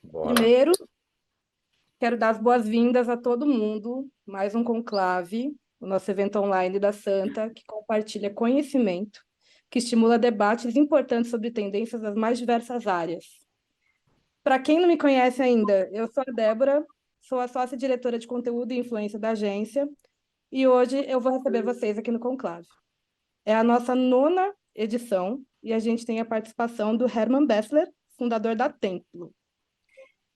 Bora. Primeiro, quero dar as boas-vindas a todo mundo, mais um conclave, o nosso evento online da Santa, que compartilha conhecimento, que estimula debates importantes sobre tendências das mais diversas áreas. Para quem não me conhece ainda, eu sou a Débora, sou a sócia-diretora de conteúdo e influência da agência, e hoje eu vou receber vocês aqui no conclave. É a nossa nona edição, e a gente tem a participação do Herman Bessler, fundador da Templo.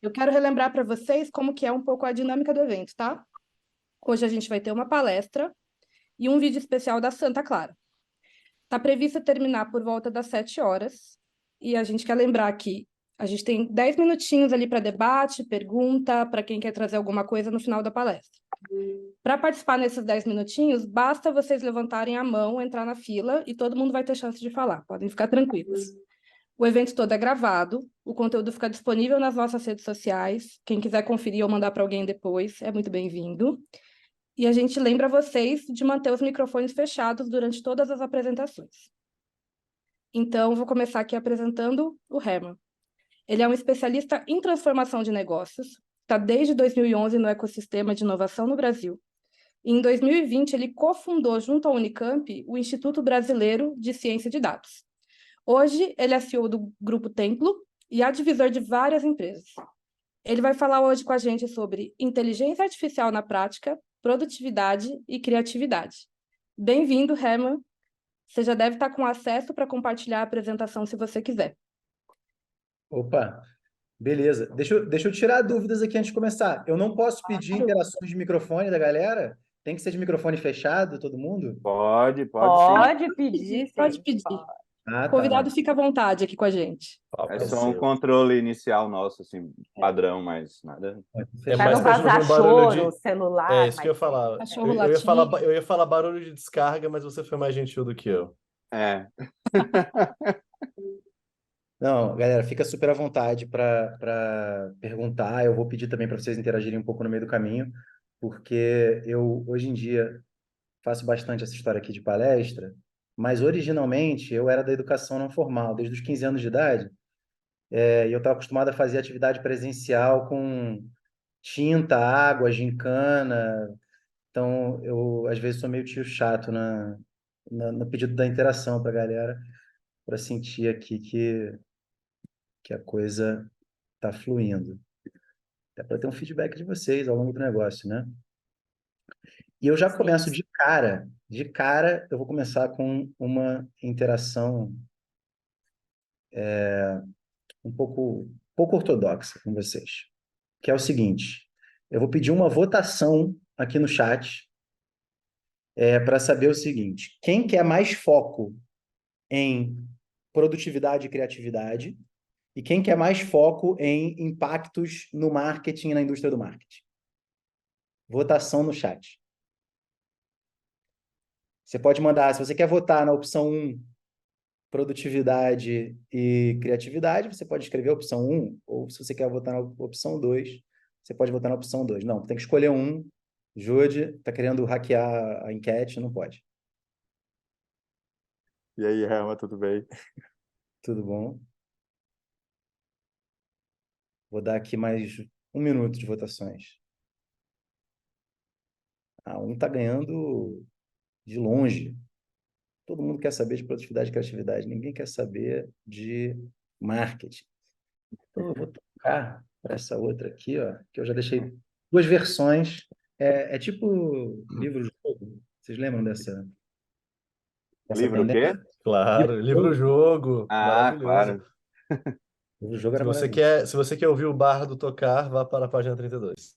Eu quero relembrar para vocês como que é um pouco a dinâmica do evento, tá? Hoje a gente vai ter uma palestra e um vídeo especial da Santa Clara. Está previsto terminar por volta das 7 horas, e a gente quer lembrar que a gente tem 10 minutinhos ali para debate, pergunta, para quem quer trazer alguma coisa no final da palestra. Para participar nesses 10 minutinhos, basta vocês levantarem a mão, entrar na fila e todo mundo vai ter chance de falar. Podem ficar tranquilos. O evento todo é gravado, o conteúdo fica disponível nas nossas redes sociais. Quem quiser conferir ou mandar para alguém depois, é muito bem-vindo. E a gente lembra vocês de manter os microfones fechados durante todas as apresentações. Então, vou começar aqui apresentando o Herman. Ele é um especialista em transformação de negócios, está desde 2011 no ecossistema de inovação no Brasil. E em 2020, ele cofundou, junto à Unicamp, o Instituto Brasileiro de Ciência de Dados. Hoje, ele é CEO do Grupo Templo e advisor de várias empresas. Ele vai falar hoje com a gente sobre inteligência artificial na prática, produtividade e criatividade. Bem-vindo, Herman. Você já deve estar com acesso para compartilhar a apresentação se você quiser. Opa, beleza. Deixa eu tirar dúvidas aqui antes de começar. Eu não posso pedir interações de microfone da galera? Tem que ser de microfone fechado, todo mundo? Pode sim. Pode pedir, sim. Pode pedir. Ah, O convidado tá. fica à vontade aqui com a gente. É só um controle inicial nosso, assim, padrão, mas nada. Pra mais não pra gente vazar ouvir um barulho choro, de... celular. É isso que eu ia mas- falar. Cachorro Eu ia falar barulho de descarga, mas você foi mais gentil do que eu. É. Não, galera, fica super à vontade para perguntar. Eu vou pedir também para vocês interagirem um pouco no meio do caminho, porque eu, hoje em dia, faço bastante essa história aqui de palestra, mas originalmente eu era da educação não formal, desde os 15 anos de idade, e eu estava acostumado a fazer atividade presencial com tinta, água, gincana. Então, eu, às vezes, sou meio tio chato no pedido da interação para a galera, para sentir aqui que a coisa está fluindo. Até para ter um feedback de vocês ao longo do negócio, né? E eu já começo de cara, eu vou começar com uma interação pouco ortodoxa com vocês, que é o seguinte: eu vou pedir uma votação aqui no chat para saber o seguinte: quem quer mais foco em produtividade e criatividade e quem quer mais foco em impactos no marketing e na indústria do marketing? Votação no chat. Você pode mandar, se você quer votar na opção 1, produtividade e criatividade, você pode escrever a opção 1, ou se você quer votar na opção 2, você pode votar na opção 2. Não, tem que escolher um. Jude, está querendo hackear a enquete, não pode. E aí, Helma, tudo bem? Tudo bom? Vou dar aqui mais 1 minuto de votações. Um está ganhando de longe. Todo mundo quer saber de produtividade e criatividade. Ninguém quer saber de marketing. Então, eu vou tocar para essa outra aqui, ó, que eu já deixei 2 versões. É tipo livro-jogo. Vocês lembram dessa Livro o tendência? quê? Claro, livro-jogo, Ah, maravilhoso. claro. Livro-jogo era maravilhoso. Se você quer ouvir o Bardo tocar, vá para a página 32.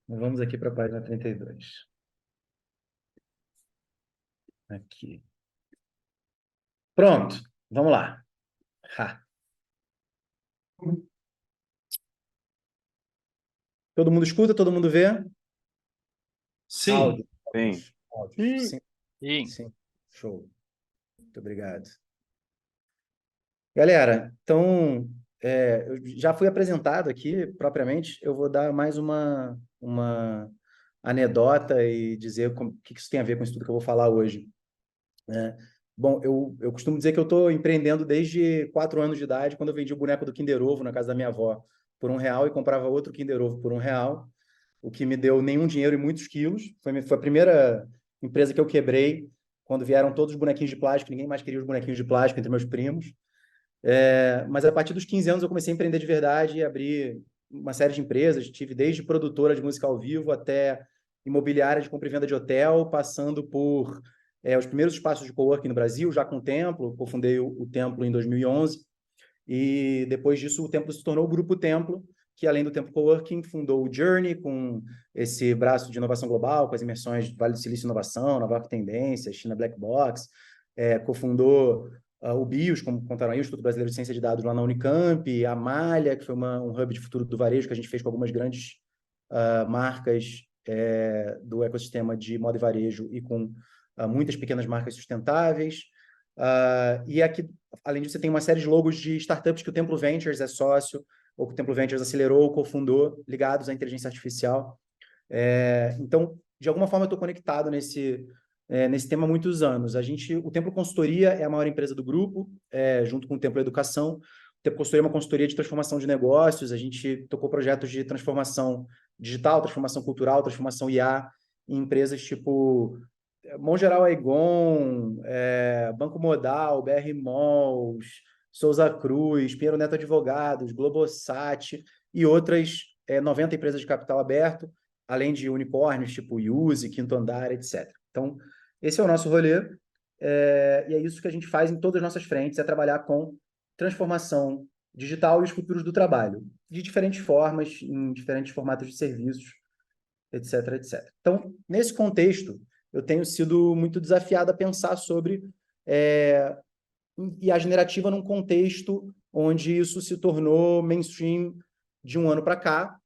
Vamos aqui para a página 32. Aqui. Pronto, vamos lá. Todo mundo escuta? Todo mundo vê? Sim. Áudio. Sim. Áudio. Sim. Sim. Show. Muito obrigado. Galera, então, eu já fui apresentado aqui, propriamente. Eu vou dar mais uma anedota e dizer o que isso tem a ver com isso tudo que eu vou falar hoje, né? Bom, eu costumo dizer que eu estou empreendendo desde 4 anos de idade, quando eu vendi o boneco do Kinder Ovo na casa da minha avó por R$ 1 e comprava outro Kinder Ovo por R$ 1, o que me deu nenhum dinheiro e muitos quilos. Foi a primeira empresa que eu quebrei, quando vieram todos os bonequinhos de plástico, ninguém mais queria os bonequinhos de plástico entre meus primos. Mas a partir dos 15 anos eu comecei a empreender de verdade e abri uma série de empresas. Tive desde produtora de música ao vivo até imobiliária de compra e venda de hotel, passando por os primeiros espaços de coworking no Brasil, já com o Templo. Cofundei o Templo em 2011 e depois disso o Templo se tornou o Grupo Templo, que além do Templo Coworking fundou o Journey, com esse braço de inovação global, com as imersões Vale do Silício Inovação, Nova Tendência, China Black Box, cofundou o BIOS, como contaram aí, o Instituto Brasileiro de Ciência de Dados lá na Unicamp, a Malha, que foi um hub de futuro do varejo que a gente fez com algumas grandes marcas do ecossistema de moda e varejo e com muitas pequenas marcas sustentáveis. E aqui, além disso, você tem uma série de logos de startups que o Templo Ventures é sócio, ou que o Templo Ventures acelerou ou cofundou, ligados à inteligência artificial. Então, de alguma forma, eu estou conectado nesse tema há muitos anos. O Templo Consultoria é a maior empresa do grupo, junto com o Templo Educação. O Templo Consultoria é uma consultoria de transformação de negócios. A gente tocou projetos de transformação digital, transformação cultural, transformação IA, em empresas tipo Mongeral Aegon, Banco Modal, BR Malls, Souza Cruz, Pinheiro Neto Advogados, Globosat e outras 90 empresas de capital aberto, além de unicórnios tipo Yuzi, Quinto Andar, etc. Então, esse é o nosso rolê, e é isso que a gente faz em todas as nossas frentes, é trabalhar com transformação digital e os futuros do trabalho, de diferentes formas, em diferentes formatos de serviços, etc, etc. Então, nesse contexto, eu tenho sido muito desafiado a pensar sobre IA generativa num contexto onde isso se tornou mainstream de um ano para cá,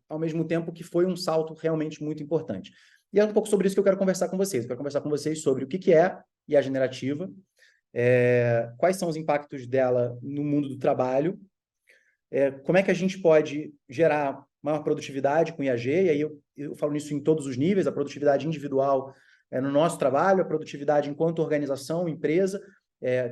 ao mesmo tempo que foi um salto realmente muito importante. E é um pouco sobre isso que eu quero conversar com vocês. Eu quero conversar com vocês sobre o que é IA generativa, quais são os impactos dela no mundo do trabalho, como é que a gente pode gerar maior produtividade com IAG, e aí eu falo nisso em todos os níveis, a produtividade individual no nosso trabalho, a produtividade enquanto organização, empresa,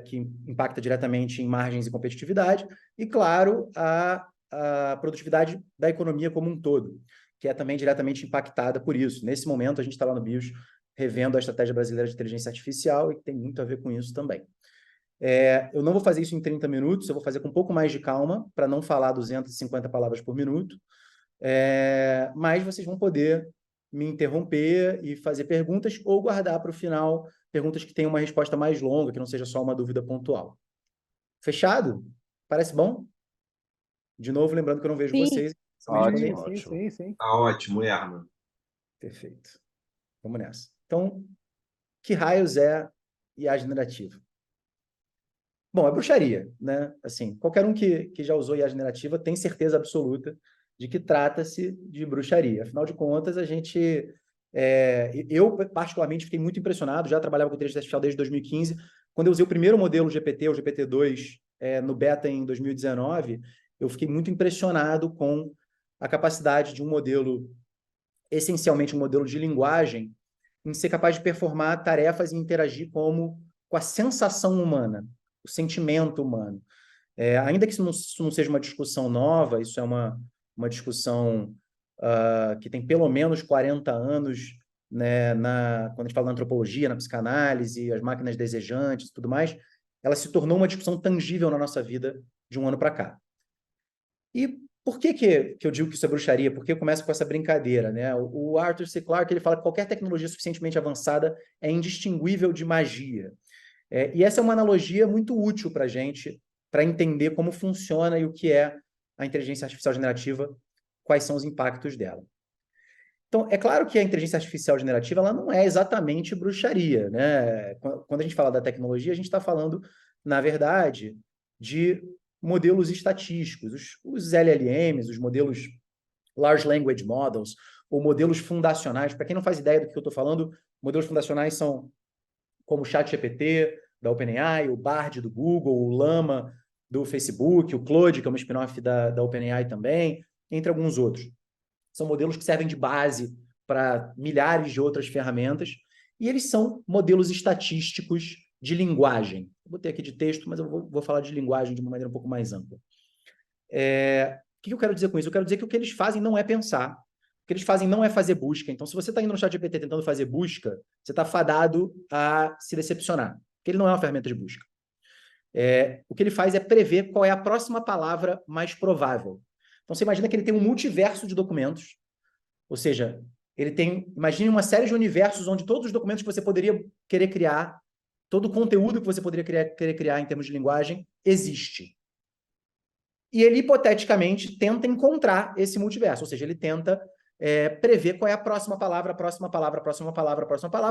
que impacta diretamente em margens e competitividade, e, claro, a produtividade da economia como um todo, que é também diretamente impactada por isso. Nesse momento, a gente está lá no BIOS revendo a Estratégia Brasileira de Inteligência Artificial e tem muito a ver com isso também. Eu não vou fazer isso em 30 minutos, eu vou fazer com um pouco mais de calma, para não falar 250 palavras por minuto, mas vocês vão poder me interromper e fazer perguntas ou guardar para o final perguntas que tenham uma resposta mais longa, que não seja só uma dúvida pontual. Fechado? Parece bom? De novo, lembrando que eu não vejo Sim. vocês. Ótimo. Sim. Tá ótimo, Erma. Perfeito. Vamos nessa. Então, que raios é IA generativa? Bom, é bruxaria, né? Assim, qualquer um que já usou IA generativa tem certeza absoluta de que trata-se de bruxaria. Afinal de contas, eu particularmente fiquei muito impressionado, já trabalhava com inteligência artificial desde 2015, quando eu usei o primeiro modelo GPT, o GPT-2, no beta em 2019, eu fiquei muito impressionado com a capacidade de um modelo, essencialmente um modelo de linguagem, em ser capaz de performar tarefas e interagir com a sensação humana, o sentimento humano. Ainda que isso não seja uma discussão nova, isso é uma discussão que tem pelo menos 40 anos, né, quando a gente fala na antropologia, na psicanálise, as máquinas desejantes e tudo mais, ela se tornou uma discussão tangível na nossa vida de um ano para cá. E por que eu digo que isso é bruxaria? Porque eu começo com essa brincadeira, né? O Arthur C. Clarke, ele fala que qualquer tecnologia suficientemente avançada é indistinguível de magia. E essa é uma analogia muito útil para a gente, para entender como funciona e o que é a inteligência artificial generativa, quais são os impactos dela. Então, é claro que a inteligência artificial generativa ela não é exatamente bruxaria, né? Quando a gente fala da tecnologia, a gente está falando, na verdade, de modelos estatísticos, os LLMs, os modelos Large Language Models, ou modelos fundacionais. Para quem não faz ideia do que eu estou falando, modelos fundacionais são como o ChatGPT, da OpenAI, o Bard, do Google, o Llama, do Facebook, o Claude, que é uma spin-off da OpenAI também, entre alguns outros. São modelos que servem de base para milhares de outras ferramentas E eles são modelos estatísticos de linguagem. Eu botei aqui de texto, mas eu vou falar de linguagem de uma maneira um pouco mais ampla. O que eu quero dizer com isso? Eu quero dizer que o que eles fazem não é pensar. O que eles fazem não é fazer busca. Então, se você está indo no ChatGPT tentando fazer busca, você está fadado a se decepcionar, porque ele não é uma ferramenta de busca. O que ele faz é prever qual é a próxima palavra mais provável. Então, você imagina que ele tem um multiverso de documentos, ou seja, imagine uma série de universos onde todos os documentos que você poderia querer criar, todo o conteúdo que você poderia querer criar em termos de linguagem, existe. E ele, hipoteticamente, tenta encontrar esse multiverso, ou seja, ele tenta prever qual é a próxima palavra,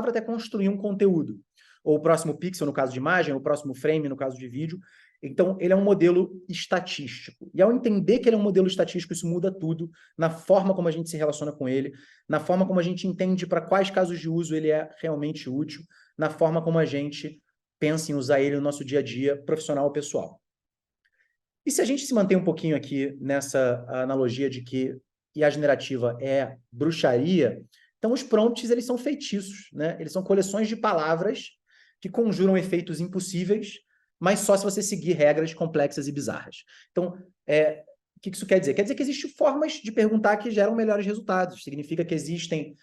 até construir um conteúdo. Ou o próximo pixel, no caso de imagem, ou o próximo frame, no caso de vídeo. Então, ele é um modelo estatístico. E ao entender que ele é um modelo estatístico, isso muda tudo na forma como a gente se relaciona com ele, na forma como a gente entende para quais casos de uso ele é realmente útil, na forma como a gente pensa em usar ele no nosso dia a dia, profissional ou pessoal. E se a gente se manter um pouquinho aqui nessa analogia de que IA generativa é bruxaria, então os prompts eles são feitiços, né? Eles são coleções de palavras que conjuram efeitos impossíveis, mas só se você seguir regras complexas e bizarras. Então, o que isso quer dizer? Quer dizer que existem formas de perguntar que geram melhores resultados. Significa que existem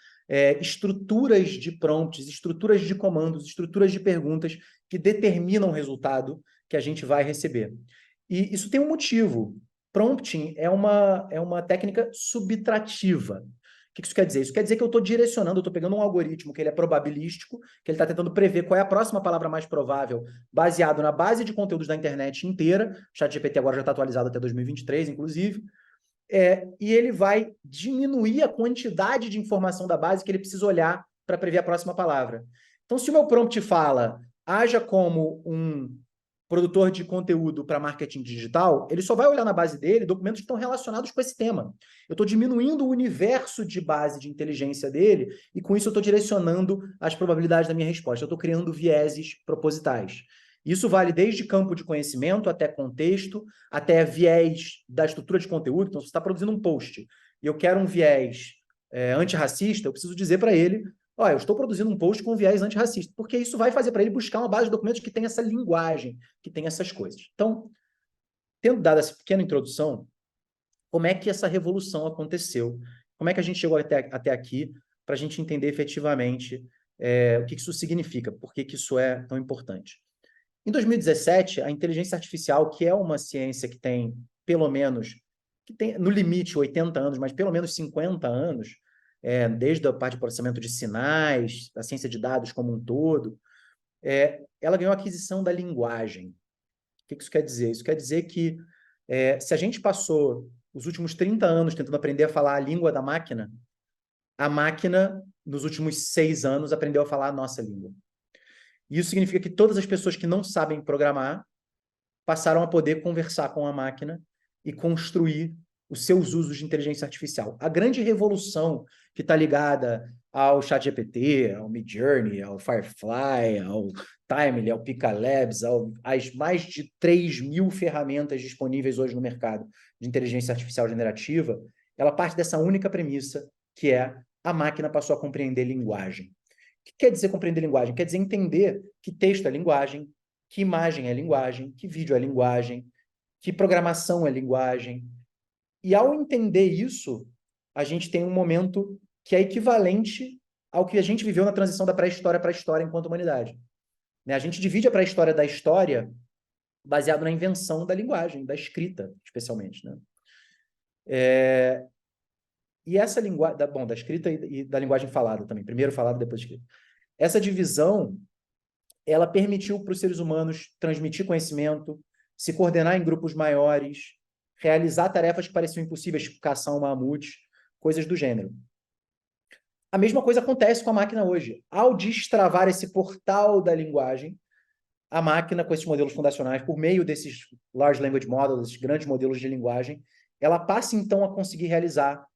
estruturas de prompts, estruturas de comandos, estruturas de perguntas que determinam o resultado que a gente vai receber. E isso tem um motivo. Prompting é uma técnica subtrativa. O que isso quer dizer? Isso quer dizer que eu estou direcionando, eu estou pegando um algoritmo que ele é probabilístico, que ele está tentando prever qual é a próxima palavra mais provável, baseado na base de conteúdos da internet inteira. O ChatGPT agora já está atualizado até 2023, inclusive. E ele vai diminuir a quantidade de informação da base que ele precisa olhar para prever a próxima palavra. Então, se o meu prompt fala, haja como um produtor de conteúdo para marketing digital, ele só vai olhar na base dele documentos que estão relacionados com esse tema. Eu estou diminuindo o universo de base de inteligência dele e, com isso, eu estou direcionando as probabilidades da minha resposta. Eu estou criando vieses propositais. Isso vale desde campo de conhecimento até contexto, até viés da estrutura de conteúdo. Então, se você está produzindo um post e eu quero um viés antirracista, eu preciso dizer para ele, eu estou produzindo um post com viés antirracista, porque isso vai fazer para ele buscar uma base de documentos que tem essa linguagem, que tem essas coisas. Então, tendo dado essa pequena introdução, como é que essa revolução aconteceu? Como é que a gente chegou até aqui para a gente entender efetivamente o que isso significa, por que isso é tão importante? Em 2017, a inteligência artificial, que é uma ciência que tem pelo menos, que tem no limite 80 anos, mas pelo menos 50 anos, desde a parte de processamento de sinais, a ciência de dados como um todo, ela ganhou a aquisição da linguagem. O que isso quer dizer? Isso quer dizer que se a gente passou os últimos 30 anos tentando aprender a falar a língua da máquina, a máquina, nos últimos 6 anos, aprendeu a falar a nossa língua. E isso significa que todas as pessoas que não sabem programar passaram a poder conversar com a máquina e construir os seus usos de inteligência artificial. A grande revolução que está ligada ao ChatGPT, ao Midjourney, ao Firefly, ao Timely, ao Pika Labs, às mais de 3.000 ferramentas disponíveis hoje no mercado de inteligência artificial generativa, ela parte dessa única premissa, que é a máquina passou a compreender linguagem. O que quer dizer compreender linguagem? Quer dizer entender que texto é linguagem, que imagem é linguagem, que vídeo é linguagem, que programação é linguagem. E ao entender isso, a gente tem um momento que é equivalente ao que a gente viveu na transição da pré-história para a história enquanto humanidade. A gente divide a pré-história da história baseado na invenção da linguagem, da escrita, especialmente. E essa linguagem, da escrita e da linguagem falada também, primeiro falada, depois escrita. Essa divisão, ela permitiu para os seres humanos transmitir conhecimento, se coordenar em grupos maiores, realizar tarefas que pareciam impossíveis, tipo caçar um mamute, coisas do gênero. A mesma coisa acontece com a máquina hoje. Ao destravar esse portal da linguagem, a máquina, com esses modelos fundacionais, por meio desses large language models, esses grandes modelos de linguagem, ela passa, então, a conseguir realizar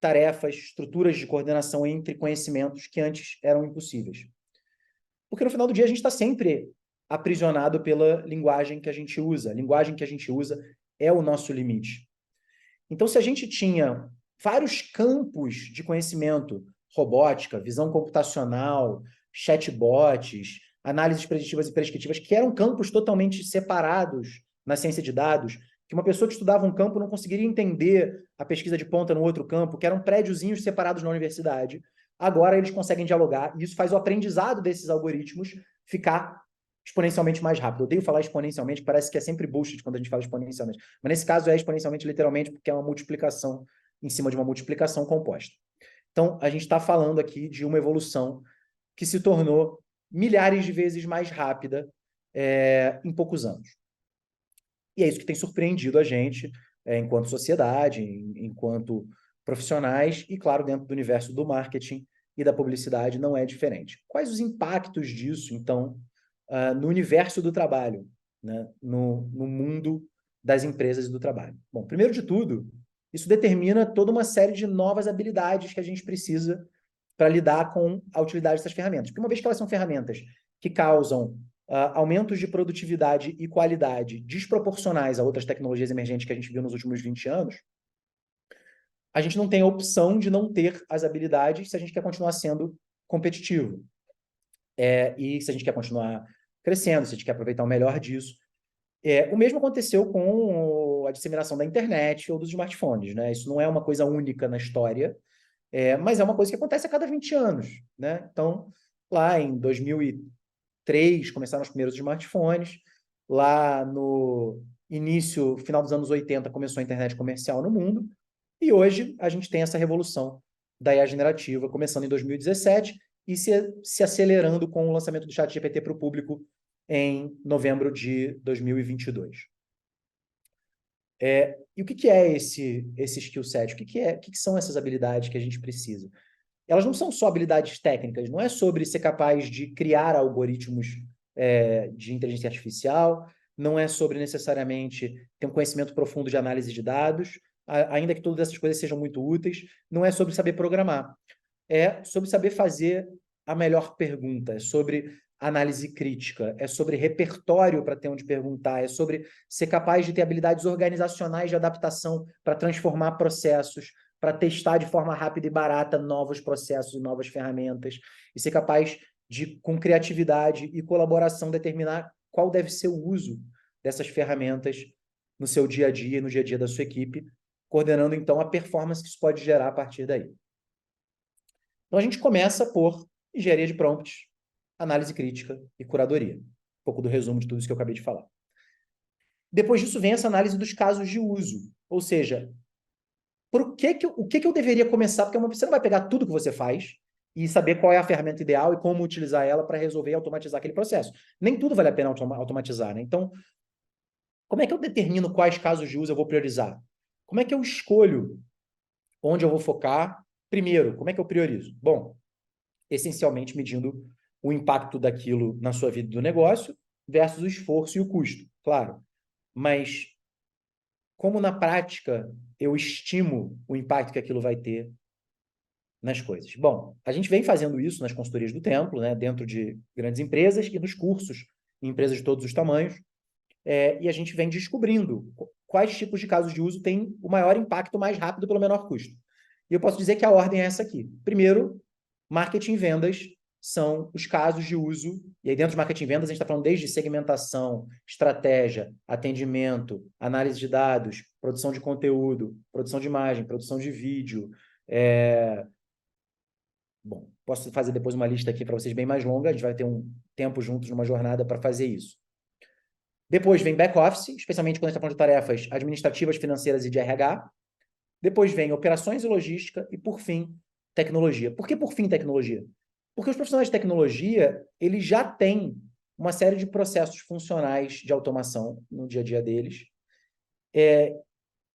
tarefas, estruturas de coordenação entre conhecimentos que antes eram impossíveis. Porque, no final do dia, a gente está sempre aprisionado pela linguagem que a gente usa. A linguagem que a gente usa é o nosso limite. Então, se a gente tinha vários campos de conhecimento, robótica, visão computacional, chatbots, análises preditivas e prescritivas, que eram campos totalmente separados na ciência de dados, que uma pessoa que estudava um campo não conseguiria entender a pesquisa de ponta no outro campo, que eram prédiozinhos separados na universidade. Agora eles conseguem dialogar, e isso faz o aprendizado desses algoritmos ficar exponencialmente mais rápido. Eu odeio falar exponencialmente, parece que é sempre bullshit quando a gente fala exponencialmente. Mas nesse caso é exponencialmente literalmente, porque é uma multiplicação em cima de uma multiplicação composta. Então, a gente está falando aqui de uma evolução que se tornou milhares de vezes mais rápida em poucos anos. E é isso que tem surpreendido a gente enquanto sociedade, enquanto profissionais, e, claro, dentro do universo do marketing e da publicidade não é diferente. Quais os impactos disso, então, no universo do trabalho, né? no mundo das empresas e do trabalho? Bom, primeiro de tudo, isso determina toda uma série de novas habilidades que a gente precisa para lidar com a utilidade dessas ferramentas. Porque uma vez que elas são ferramentas que causam aumentos de produtividade e qualidade desproporcionais a outras tecnologias emergentes que a gente viu nos últimos 20 anos, a gente não tem a opção de não ter as habilidades se a gente quer continuar sendo competitivo. E se a gente quer continuar crescendo, se a gente quer aproveitar o melhor disso. O mesmo aconteceu com a disseminação da internet ou dos smartphones, né? Isso não é uma coisa única na história, mas é uma coisa que acontece a cada 20 anos, né? Então, lá em 2003, começaram os primeiros smartphones, lá no início, final dos anos 80, começou a internet comercial no mundo, e hoje a gente tem essa revolução da IA generativa, começando em 2017 e se acelerando com o lançamento do ChatGPT para o público em novembro de 2022. E o que é esse skill set? O que são essas habilidades que a gente precisa? Elas não são só habilidades técnicas, não é sobre ser capaz de criar algoritmos de inteligência artificial, não é sobre necessariamente ter um conhecimento profundo de análise de dados, ainda que todas essas coisas sejam muito úteis, não é sobre saber programar. É sobre saber fazer a melhor pergunta, é sobre análise crítica, é sobre repertório para ter onde perguntar, é sobre ser capaz de ter habilidades organizacionais de adaptação para transformar processos, para testar de forma rápida e barata novos processos e novas ferramentas, e ser capaz de, com criatividade e colaboração, determinar qual deve ser o uso dessas ferramentas no seu dia a dia e no dia a dia da sua equipe, coordenando, então, a performance que isso pode gerar a partir daí. Então, a gente começa por engenharia de prompts, análise crítica e curadoria. Um pouco do resumo de tudo isso que eu acabei de falar. Depois disso vem essa análise dos casos de uso. Ou seja, o que eu deveria começar? Porque você não vai pegar tudo que você faz e saber qual é a ferramenta ideal e como utilizar ela para resolver e automatizar aquele processo. Nem tudo vale a pena automatizar, né? Então, como é que eu determino quais casos de uso eu vou priorizar? Como é que eu escolho onde eu vou focar? Primeiro, como é que eu priorizo? Bom, essencialmente medindo o impacto daquilo na sua vida do negócio versus o esforço e o custo, claro. Mas como na prática eu estimo o impacto que aquilo vai ter nas coisas? Bom, a gente vem fazendo isso nas consultorias do Templo, né, dentro de grandes empresas e nos cursos em empresas de todos os tamanhos, e a gente vem descobrindo quais tipos de casos de uso têm o maior impacto mais rápido pelo menor custo. E eu posso dizer que a ordem é essa aqui. Primeiro, marketing e vendas são os casos de uso, e aí dentro de marketing e vendas a gente está falando desde segmentação, estratégia, atendimento, análise de dados, produção de conteúdo, produção de imagem, produção de vídeo. Bom, posso fazer depois uma lista aqui para vocês bem mais longa, a gente vai ter um tempo juntos numa jornada para fazer isso. Depois vem back-office, especialmente quando a gente está falando de tarefas administrativas, financeiras e de RH. Depois vem operações e logística e, por fim, tecnologia. Por que, por fim, tecnologia? Porque os profissionais de tecnologia, eles já têm uma série de processos funcionais de automação no dia a dia deles.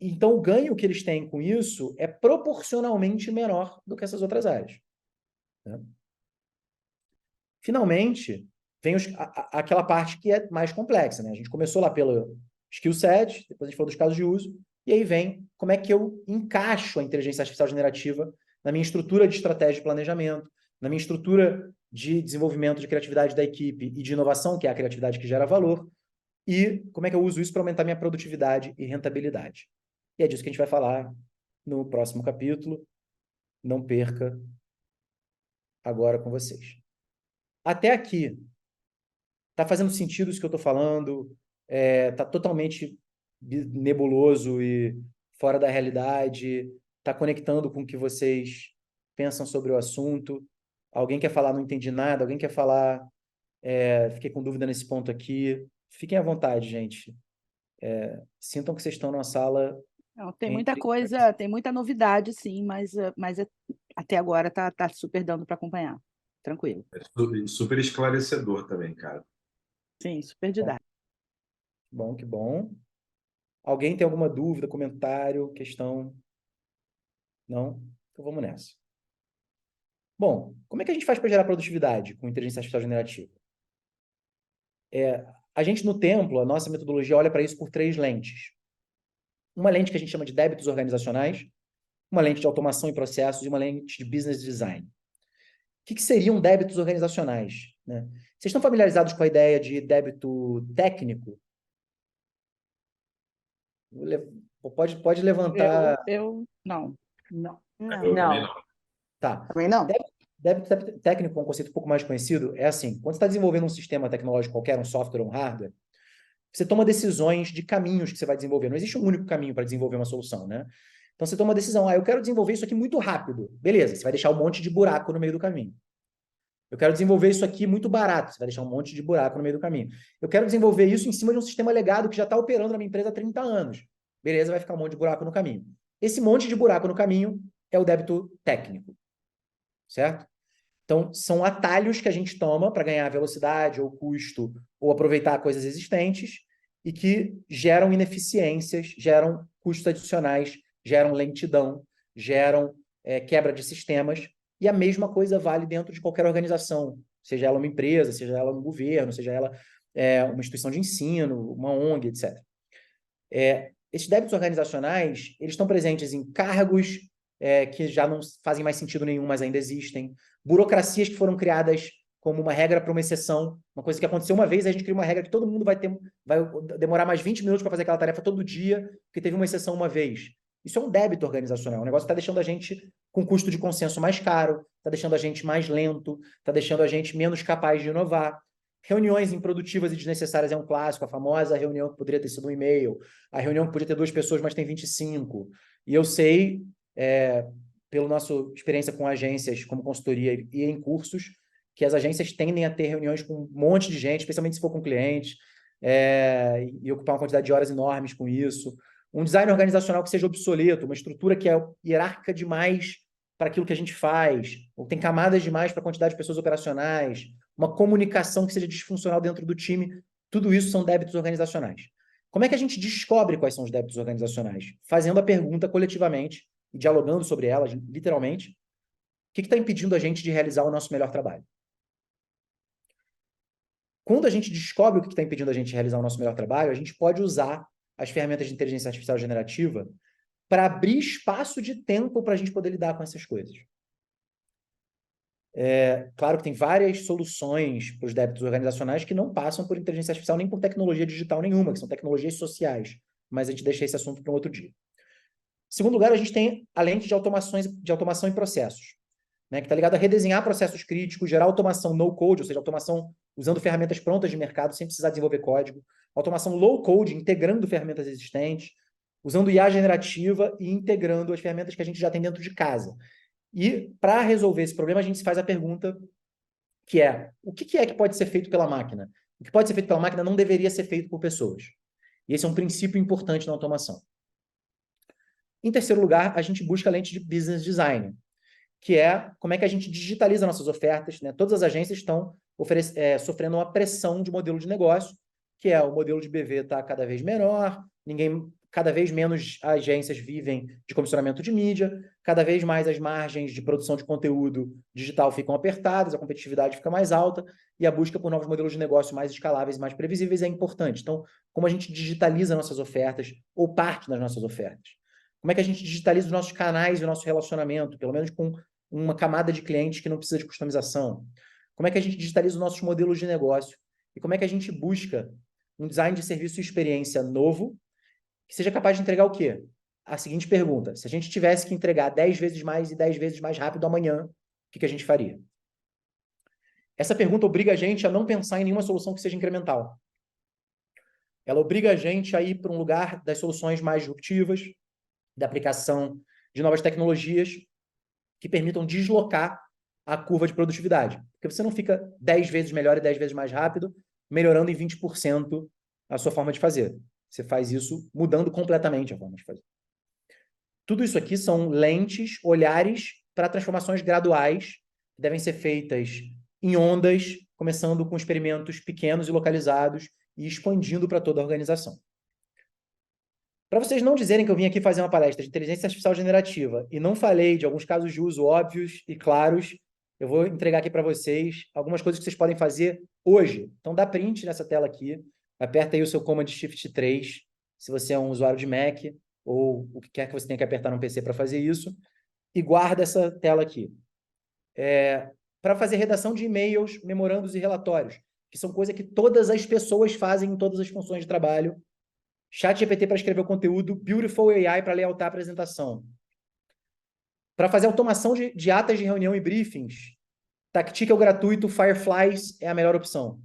Então, o ganho que eles têm com isso é proporcionalmente menor do que essas outras áreas. Né? Finalmente, vem aquela parte que é mais complexa. Né? A gente começou lá pelo skill set, depois a gente falou dos casos de uso, e aí vem como é que eu encaixo a inteligência artificial generativa na minha estrutura de estratégia de planejamento, na minha estrutura de desenvolvimento de criatividade da equipe e de inovação, que é a criatividade que gera valor, e como é que eu uso isso para aumentar minha produtividade e rentabilidade. E é disso que a gente vai falar no próximo capítulo. Não perca agora com vocês. Até aqui, tá fazendo sentido isso que eu tô falando? Tá totalmente nebuloso e fora da realidade? Tá conectando com o que vocês pensam sobre o assunto? Alguém quer falar, não entendi nada? Alguém quer falar, fiquei com dúvida nesse ponto aqui? Fiquem à vontade, gente. Sintam que vocês estão numa sala Não, tem muita entre... coisa, tem muita novidade, sim, mas até agora tá super dando para acompanhar. Tranquilo. É super esclarecedor também, cara. Sim, super didático. Bom, que bom. Alguém tem alguma dúvida, comentário, questão? Não? Então vamos nessa. Bom, como é que a gente faz para gerar produtividade com inteligência artificial generativa? A gente no Templo, a nossa metodologia olha para isso por 3 lentes. Uma lente que a gente chama de débitos organizacionais, uma lente de automação e processos e uma lente de business design. O que seriam débitos organizacionais, né? Vocês estão familiarizados com a ideia de débito técnico? Pode levantar. Não. Não. Eu também não. Tá. Também não. Débito técnico, um conceito um pouco mais conhecido, é assim: quando você está desenvolvendo um sistema tecnológico qualquer, um software ou um hardware, você toma decisões de caminhos que você vai desenvolver. Não existe um único caminho para desenvolver uma solução, né? Então você toma uma decisão: eu quero desenvolver isso aqui muito rápido. Beleza, você vai deixar um monte de buraco no meio do caminho. Eu quero desenvolver isso aqui muito barato. Você vai deixar um monte de buraco no meio do caminho. Eu quero desenvolver isso em cima de um sistema legado que já está operando na minha empresa há 30 anos. Beleza, vai ficar um monte de buraco no caminho. Esse monte de buraco no caminho é o débito técnico. Certo? Então, são atalhos que a gente toma para ganhar velocidade ou custo ou aproveitar coisas existentes e que geram ineficiências, geram custos adicionais, geram lentidão, geram quebra de sistemas. E a mesma coisa vale dentro de qualquer organização, seja ela uma empresa, seja ela um governo, seja ela uma instituição de ensino, uma ONG, etc. Esses débitos organizacionais, eles estão presentes em cargos que já não fazem mais sentido nenhum, mas ainda existem. Burocracias que foram criadas como uma regra para uma exceção, uma coisa que aconteceu uma vez, a gente cria uma regra que todo mundo vai demorar mais 20 minutos para fazer aquela tarefa todo dia, porque teve uma exceção uma vez. Isso é um débito organizacional. O negócio está deixando a gente com custo de consenso mais caro, está deixando a gente mais lento, está deixando a gente menos capaz de inovar. Reuniões improdutivas e desnecessárias é um clássico, a famosa reunião que poderia ter sido um e-mail, a reunião que podia ter 2 pessoas, mas tem 25. E eu sei, pela nossa experiência com agências, como consultoria e em cursos, que as agências tendem a ter reuniões com um monte de gente, especialmente se for com clientes, e ocupar uma quantidade de horas enormes com isso. Um design organizacional que seja obsoleto, uma estrutura que é hierárquica demais para aquilo que a gente faz, ou tem camadas demais para a quantidade de pessoas operacionais, uma comunicação que seja disfuncional dentro do time, tudo isso são débitos organizacionais. Como é que a gente descobre quais são os débitos organizacionais? Fazendo a pergunta coletivamente e dialogando sobre elas, literalmente, o que está impedindo a gente de realizar o nosso melhor trabalho? Quando a gente descobre o que está impedindo a gente de realizar o nosso melhor trabalho, a gente pode usar as ferramentas de inteligência artificial generativa para abrir espaço de tempo para a gente poder lidar com essas coisas. Claro que tem várias soluções para os débitos organizacionais que não passam por inteligência artificial nem por tecnologia digital nenhuma, que são tecnologias sociais, mas a gente deixa esse assunto para um outro dia. Em segundo lugar, a gente tem a lente de automação e processos, né, que está ligado a redesenhar processos críticos, gerar automação no-code, ou seja, automação usando ferramentas prontas de mercado sem precisar desenvolver código, automação low-code, integrando ferramentas existentes, usando IA generativa e integrando as ferramentas que a gente já tem dentro de casa. E, para resolver esse problema, a gente se faz a pergunta que é: o que é que pode ser feito pela máquina? O que pode ser feito pela máquina não deveria ser feito por pessoas. E esse é um princípio importante na automação. Em terceiro lugar, a gente busca a lente de business design, que é como é que a gente digitaliza nossas ofertas, né? Todas as agências estão sofrendo uma pressão de modelo de negócio, que é o modelo de BV está cada vez menor, cada vez menos agências vivem de comissionamento de mídia, cada vez mais as margens de produção de conteúdo digital ficam apertadas, a competitividade fica mais alta e a busca por novos modelos de negócio mais escaláveis e mais previsíveis é importante. Então, como a gente digitaliza nossas ofertas ou parte das nossas ofertas? Como é que a gente digitaliza os nossos canais e o nosso relacionamento, pelo menos com uma camada de clientes que não precisa de customização? Como é que a gente digitaliza os nossos modelos de negócio? E como é que a gente busca um design de serviço e experiência novo que seja capaz de entregar o quê? A seguinte pergunta: se a gente tivesse que entregar 10 vezes mais e 10 vezes mais rápido amanhã, o que a gente faria? Essa pergunta obriga a gente a não pensar em nenhuma solução que seja incremental. Ela obriga a gente a ir para um lugar das soluções mais disruptivas, da aplicação de novas tecnologias que permitam deslocar a curva de produtividade. Porque você não fica 10 vezes melhor e 10 vezes mais rápido, melhorando em 20% a sua forma de fazer. Você faz isso mudando completamente a forma de fazer. Tudo isso aqui são lentes, olhares para transformações graduais que devem ser feitas em ondas, começando com experimentos pequenos e localizados e expandindo para toda a organização. Para vocês não dizerem que eu vim aqui fazer uma palestra de inteligência artificial generativa e não falei de alguns casos de uso óbvios e claros, eu vou entregar aqui para vocês algumas coisas que vocês podem fazer hoje. Então, dá print nessa tela aqui, aperta aí o seu Command Shift 3, se você é um usuário de Mac, ou o que quer que você tenha que apertar no PC para fazer isso, e guarda essa tela aqui. Para fazer redação de e-mails, memorandos e relatórios, que são coisas que todas as pessoas fazem em todas as funções de trabalho. ChatGPT para escrever o conteúdo, Beautiful AI para layoutar a apresentação. Para fazer automação de atas de reunião e briefings, Tactical gratuito, Fireflies é a melhor opção.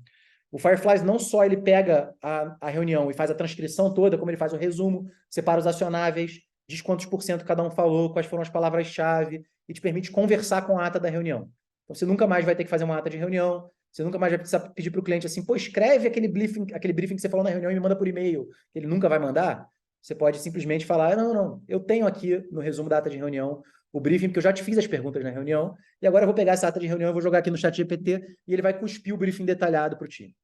O Fireflies não só ele pega a reunião e faz a transcrição toda, como ele faz o resumo, separa os acionáveis, diz quantos % cada um falou, quais foram as palavras-chave, e te permite conversar com a ata da reunião. Então, você nunca mais vai ter que fazer uma ata de reunião, você nunca mais vai precisar pedir para o cliente assim, pô, escreve aquele briefing que você falou na reunião e me manda por e-mail, que ele nunca vai mandar. Você pode simplesmente falar, não, eu tenho aqui no resumo da ata de reunião o briefing, porque eu já te fiz as perguntas na reunião, e agora eu vou pegar essa ata de reunião, eu vou jogar aqui no ChatGPT, e ele vai cuspir o briefing detalhado para o time.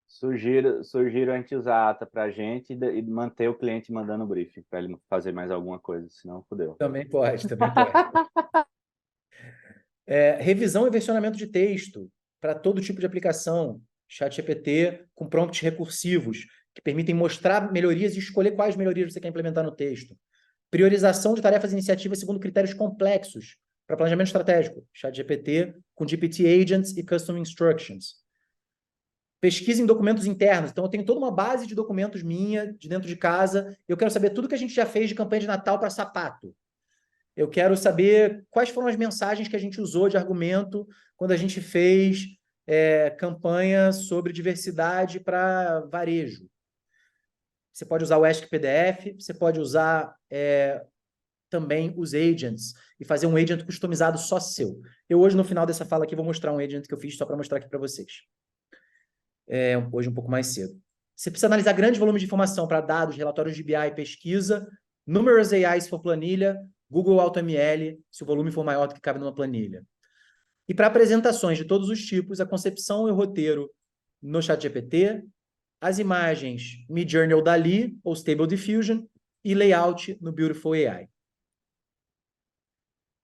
Sugiro a gente usar a ata para a gente e manter o cliente mandando o briefing, para ele fazer mais alguma coisa, senão fodeu. Também pode. Revisão e versionamento de texto para todo tipo de aplicação. ChatGPT com prompts recursivos, que permitem mostrar melhorias e escolher quais melhorias você quer implementar no texto. Priorização de tarefas e iniciativas segundo critérios complexos para planejamento estratégico. ChatGPT com GPT Agents e Custom Instructions. Pesquisa em documentos internos. Então, eu tenho toda uma base de documentos minha, de dentro de casa. Eu quero saber tudo que a gente já fez de campanha de Natal para sapato. Eu quero saber quais foram as mensagens que a gente usou de argumento quando a gente fez campanha sobre diversidade para varejo. Você pode usar o Ask PDF, você pode usar também os agents e fazer um agent customizado só seu. Eu hoje, no final dessa fala aqui, vou mostrar um agent que eu fiz só para mostrar aqui para vocês. Hoje um pouco mais cedo. Você precisa analisar grandes volumes de informação para dados, relatórios de BI, pesquisa, Numerous AI se for planilha, Google AutoML se o volume for maior do que cabe numa planilha. E para apresentações de todos os tipos, a concepção e o roteiro no ChatGPT, as imagens Midjourney ou DALL-E, ou Stable Diffusion, e layout no Beautiful AI.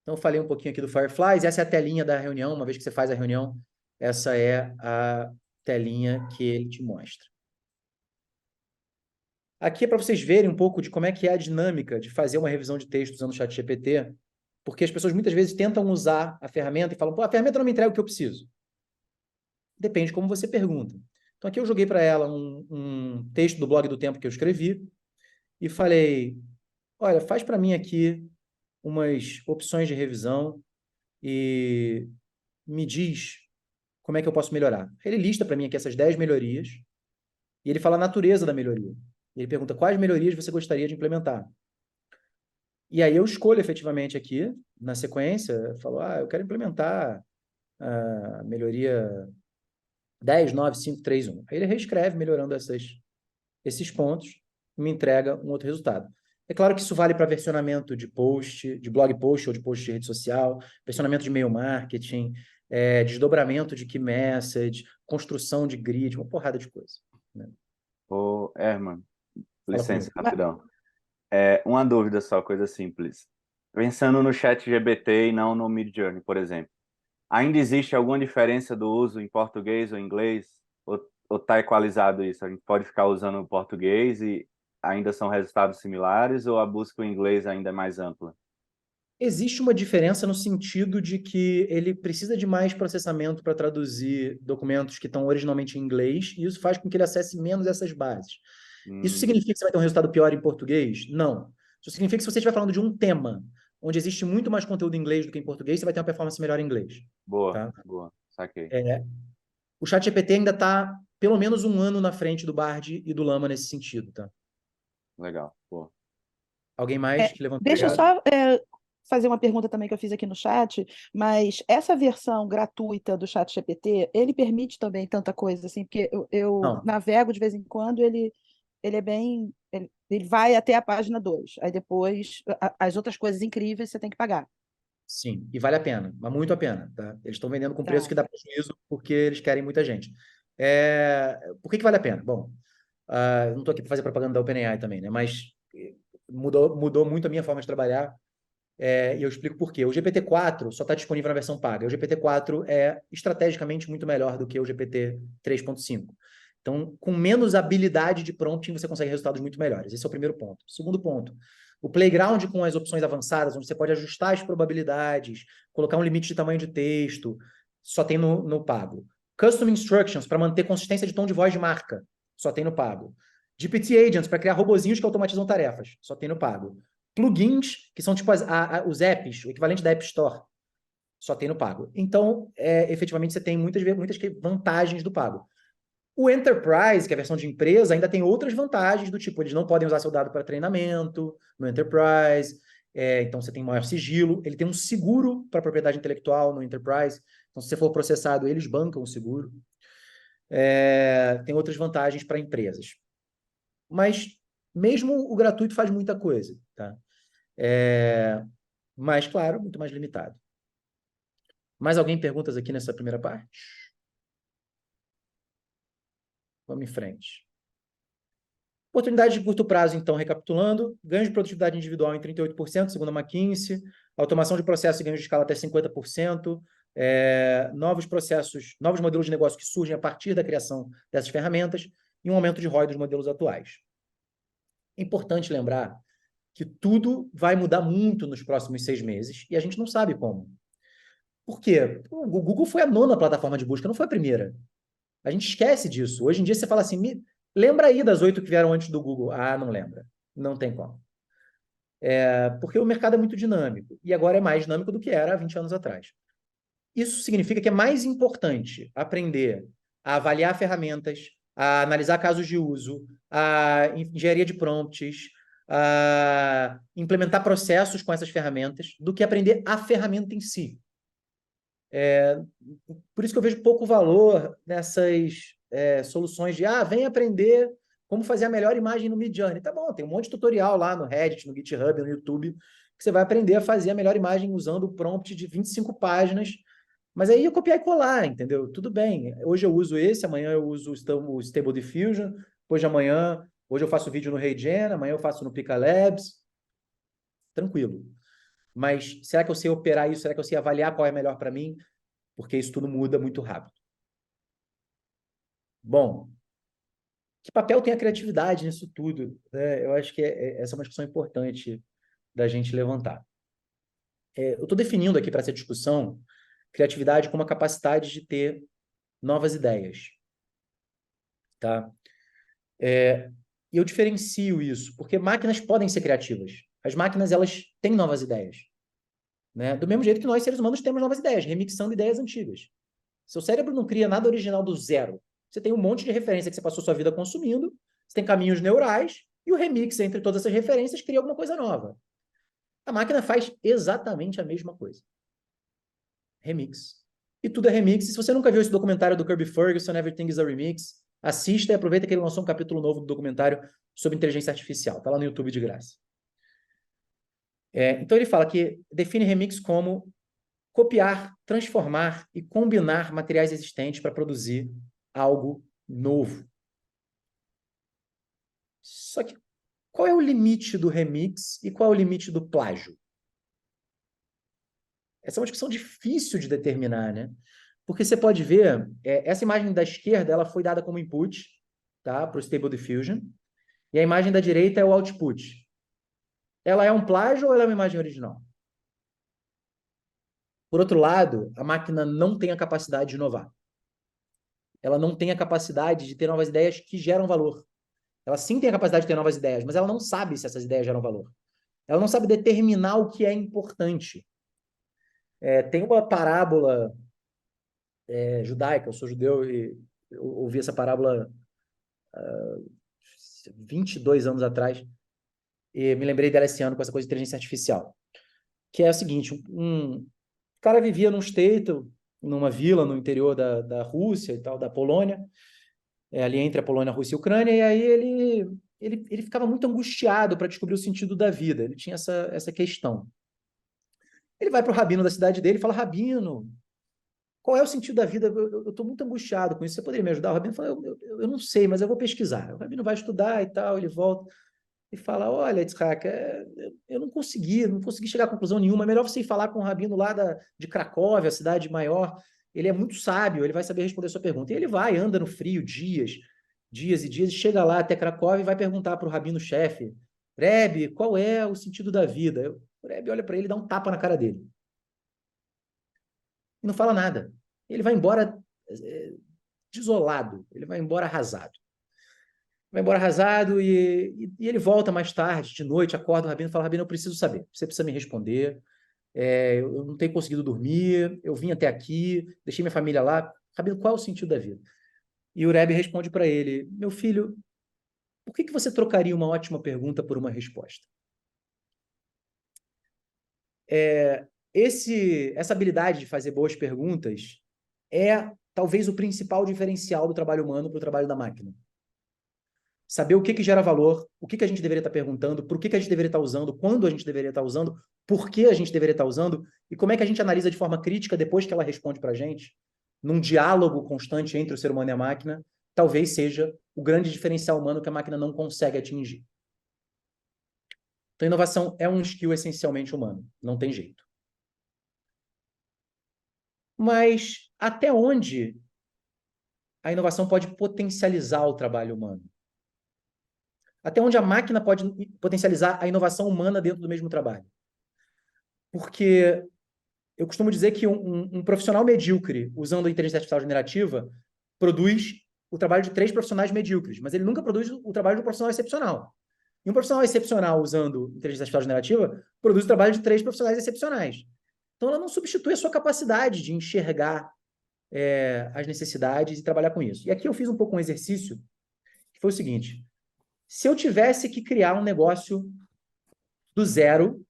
Então, eu falei um pouquinho aqui do Fireflies, essa é a telinha da reunião, uma vez que você faz a reunião, essa é a telinha que ele te mostra. Aqui é para vocês verem um pouco de como é que é a dinâmica de fazer uma revisão de texto usando o ChatGPT, porque as pessoas muitas vezes tentam usar a ferramenta e falam, pô, a ferramenta não me entrega o que eu preciso. Depende de como você pergunta. Então, aqui eu joguei para ela um texto do blog do Tempo que eu escrevi e falei, olha, faz para mim aqui umas opções de revisão e me diz como é que eu posso melhorar. Ele lista para mim aqui essas 10 melhorias e ele fala a natureza da melhoria. Ele pergunta quais melhorias você gostaria de implementar. E aí eu escolho efetivamente aqui, na sequência, eu falo, eu quero implementar a melhoria 10, 9, 5, 3, 1. Aí ele reescreve melhorando esses pontos e me entrega um outro resultado. É claro que isso vale para versionamento de post, de blog post ou de post de rede social, versionamento de e-mail marketing, desdobramento de key message, construção de grid, uma porrada de coisa. Né? Ô, Herman, licença, rapidão. Uma dúvida só, coisa simples. Pensando no ChatGPT e não no Midjourney, por exemplo, ainda existe alguma diferença do uso em português ou inglês? Ou está equalizado isso? A gente pode ficar usando o português e ainda são resultados similares, ou a busca em inglês ainda é mais ampla? Existe uma diferença no sentido de que ele precisa de mais processamento para traduzir documentos que estão originalmente em inglês, e isso faz com que ele acesse menos essas bases. Isso significa que você vai ter um resultado pior em português? Não. Isso significa que se você estiver falando de um tema onde existe muito mais conteúdo em inglês do que em português, você vai ter uma performance melhor em inglês. Boa, tá? boa. Saquei. O ChatGPT ainda está pelo menos um ano na frente do Bard e do Llama nesse sentido, tá? Legal. Pô. Alguém mais que levantou? Deixa eu Obrigado. só fazer uma pergunta também que eu fiz aqui no chat, mas essa versão gratuita do ChatGPT, ele permite também tanta coisa, assim, porque eu Não. navego de vez em quando, ele é bem. Ele vai até a página 2. Aí depois, as outras coisas incríveis você tem que pagar. Sim, e vale a pena, mas muito a pena, tá? Eles estão vendendo com preço Tá. que dá prejuízo porque eles querem muita gente. Por que vale a pena? Bom, eu não estou aqui para fazer propaganda da OpenAI também, né? Mas mudou muito a minha forma de trabalhar, e eu explico por quê. O GPT-4 só está disponível na versão paga. O GPT-4 é estrategicamente muito melhor do que o GPT 3.5. Então, com menos habilidade de prompting, você consegue resultados muito melhores. Esse é o primeiro ponto. Segundo ponto, o Playground com as opções avançadas, onde você pode ajustar as probabilidades, colocar um limite de tamanho de texto, só tem no pago. Custom Instructions, para manter consistência de tom de voz de marca, só tem no pago. GPT Agents, para criar robozinhos que automatizam tarefas, só tem no pago. Plugins, que são tipo os apps, o equivalente da App Store, só tem no pago. Então, efetivamente, você tem muitas vantagens do pago. O Enterprise, que é a versão de empresa, ainda tem outras vantagens do tipo, eles não podem usar seu dado para treinamento no Enterprise, então você tem maior sigilo, ele tem um seguro para propriedade intelectual no Enterprise, então se você for processado, eles bancam o seguro. Tem outras vantagens para empresas. Mas mesmo o gratuito faz muita coisa, tá? Mas, claro, muito mais limitado. Mais alguém perguntas aqui nessa primeira parte? Vamos em frente. Oportunidade de curto prazo, então, recapitulando, ganho de produtividade individual em 38%, segundo a McKinsey, automação de processos e ganhos de escala até 50%, novos processos, novos modelos de negócio que surgem a partir da criação dessas ferramentas e um aumento de ROI dos modelos atuais. É importante lembrar que tudo vai mudar muito nos próximos 6 meses e a gente não sabe como. Por quê? O Google foi a 9ª plataforma de busca, não foi a primeira. A gente esquece disso. Hoje em dia você fala assim, lembra aí das 8 que vieram antes do Google? Ah, não lembra. Não tem como. Porque o mercado é muito dinâmico. E agora é mais dinâmico do que era há 20 anos atrás. Isso significa que é mais importante aprender a avaliar ferramentas, a analisar casos de uso, a engenharia de prompts, a implementar processos com essas ferramentas, do que aprender a ferramenta em si. Por isso que eu vejo pouco valor nessas soluções de vem aprender como fazer a melhor imagem no Midjourney. Tá bom, tem um monte de tutorial lá no Reddit, no GitHub, no YouTube, que você vai aprender a fazer a melhor imagem usando o prompt de 25 páginas, mas aí eu copiar e colar, entendeu? Tudo bem. Hoje eu uso esse, amanhã eu uso o Stable Diffusion, hoje eu faço vídeo no HeyGen, amanhã eu faço no Pika Labs. Tranquilo. Mas será que eu sei operar isso? Será que eu sei avaliar qual é melhor para mim? Porque isso tudo muda muito rápido. Bom, que papel tem a criatividade nisso tudo? Eu acho que essa é uma discussão importante da gente levantar. Eu estou definindo aqui para essa discussão criatividade como a capacidade de ter novas ideias. Tá? E eu diferencio isso, porque máquinas podem ser criativas. As máquinas, elas têm novas ideias. Né? Do mesmo jeito que nós, seres humanos, temos novas ideias, remixando ideias antigas. Seu cérebro não cria nada original do zero. Você tem um monte de referência que você passou sua vida consumindo, você tem caminhos neurais, e o remix entre todas essas referências cria alguma coisa nova. A máquina faz exatamente a mesma coisa. Remix. E tudo é remix. E se você nunca viu esse documentário do Kirby Ferguson, Everything is a Remix, assista e aproveita que ele lançou um capítulo novo do documentário sobre inteligência artificial. Está lá no YouTube de graça. Então ele fala que define remix como copiar, transformar e combinar materiais existentes para produzir algo novo. Só que qual é o limite do remix e qual é o limite do plágio? Essa é uma discussão difícil de determinar, né? Porque você pode ver, essa imagem da esquerda ela foi dada como input, tá, para o Stable Diffusion, e a imagem da direita é o output. Ela é um plágio ou ela é uma imagem original? Por outro lado, a máquina não tem a capacidade de inovar. Ela não tem a capacidade de ter novas ideias que geram valor. Ela sim tem a capacidade de ter novas ideias, mas ela não sabe se essas ideias geram valor. Ela não sabe determinar o que é importante. Tem uma parábola judaica, eu sou judeu e eu ouvi essa parábola 22 anos atrás e me lembrei dela esse ano com essa coisa de inteligência artificial, que é o seguinte, um cara vivia num estado, numa vila no interior da Rússia e tal, da Polônia, ali entre a Polônia, a Rússia e a Ucrânia, e aí ele ficava muito angustiado para descobrir o sentido da vida, ele tinha essa questão. Ele vai para o rabino da cidade dele e fala, rabino, qual é o sentido da vida? Eu estou muito angustiado com isso, você poderia me ajudar? O rabino fala, eu não sei, mas eu vou pesquisar. O rabino vai estudar e tal, ele volta e fala, olha, Itzhak, eu não consegui chegar a conclusão nenhuma, é melhor você ir falar com o rabino lá de Cracóvia, a cidade maior, ele é muito sábio, ele vai saber responder a sua pergunta. E ele vai, anda no frio dias e dias, e chega lá até Cracóvia e vai perguntar para o rabino-chefe, Rebbe, qual é o sentido da vida? O Rebbe olha para ele e dá um tapa na cara dele. E não fala nada. Ele vai embora desolado, ele vai embora arrasado. Vai embora arrasado e ele volta mais tarde, de noite, acorda o rabino e fala, rabino, eu preciso saber, você precisa me responder, eu não tenho conseguido dormir, eu vim até aqui, deixei minha família lá, rabino, qual é o sentido da vida? E o Rebbe responde para ele, meu filho, por que você trocaria uma ótima pergunta por uma resposta? Essa habilidade de fazer boas perguntas é talvez o principal diferencial do trabalho humano para o trabalho da máquina. Saber o que gera valor, o que a gente deveria estar perguntando, por que a gente deveria estar usando, quando a gente deveria estar usando, por que a gente deveria estar usando, e como é que a gente analisa de forma crítica depois que ela responde para a gente, num diálogo constante entre o ser humano e a máquina, talvez seja o grande diferencial humano que a máquina não consegue atingir. Então, inovação é um skill essencialmente humano, não tem jeito. Mas até onde a inovação pode potencializar o trabalho humano? Até onde a máquina pode potencializar a inovação humana dentro do mesmo trabalho? Porque eu costumo dizer que um profissional medíocre usando a inteligência artificial generativa produz o trabalho de 3 profissionais medíocres, mas ele nunca produz o trabalho de um profissional excepcional. E um profissional excepcional usando inteligência artificial generativa produz o trabalho de 3 profissionais excepcionais. Então, ela não substitui a sua capacidade de enxergar as necessidades e trabalhar com isso. E aqui eu fiz um pouco um exercício, que foi o seguinte, se eu tivesse que criar um negócio do zero,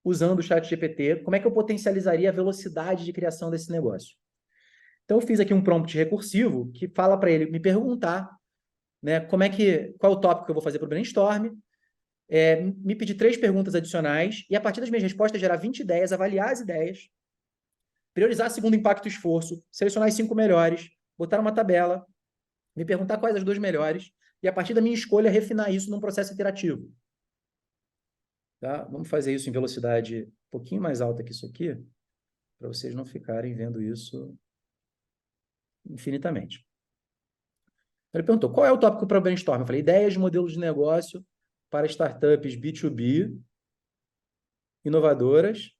usando o ChatGPT, como é que eu potencializaria a velocidade de criação desse negócio? Então, eu fiz aqui um prompt recursivo que fala para ele me perguntar, né, qual é o tópico que eu vou fazer para o brainstorm, me pedir 3 perguntas adicionais e, a partir das minhas respostas, gerar 20 ideias, avaliar as ideias, priorizar segundo impacto e esforço, selecionar as 5 melhores, botar uma tabela, me perguntar quais as 2 melhores e, a partir da minha escolha, refinar isso num processo iterativo. Tá? Vamos fazer isso em velocidade um pouquinho mais alta que isso aqui, para vocês não ficarem vendo isso infinitamente. Ele perguntou, qual é o tópico para o brainstorm? Eu falei, ideias de modelos de negócio para startups B2B inovadoras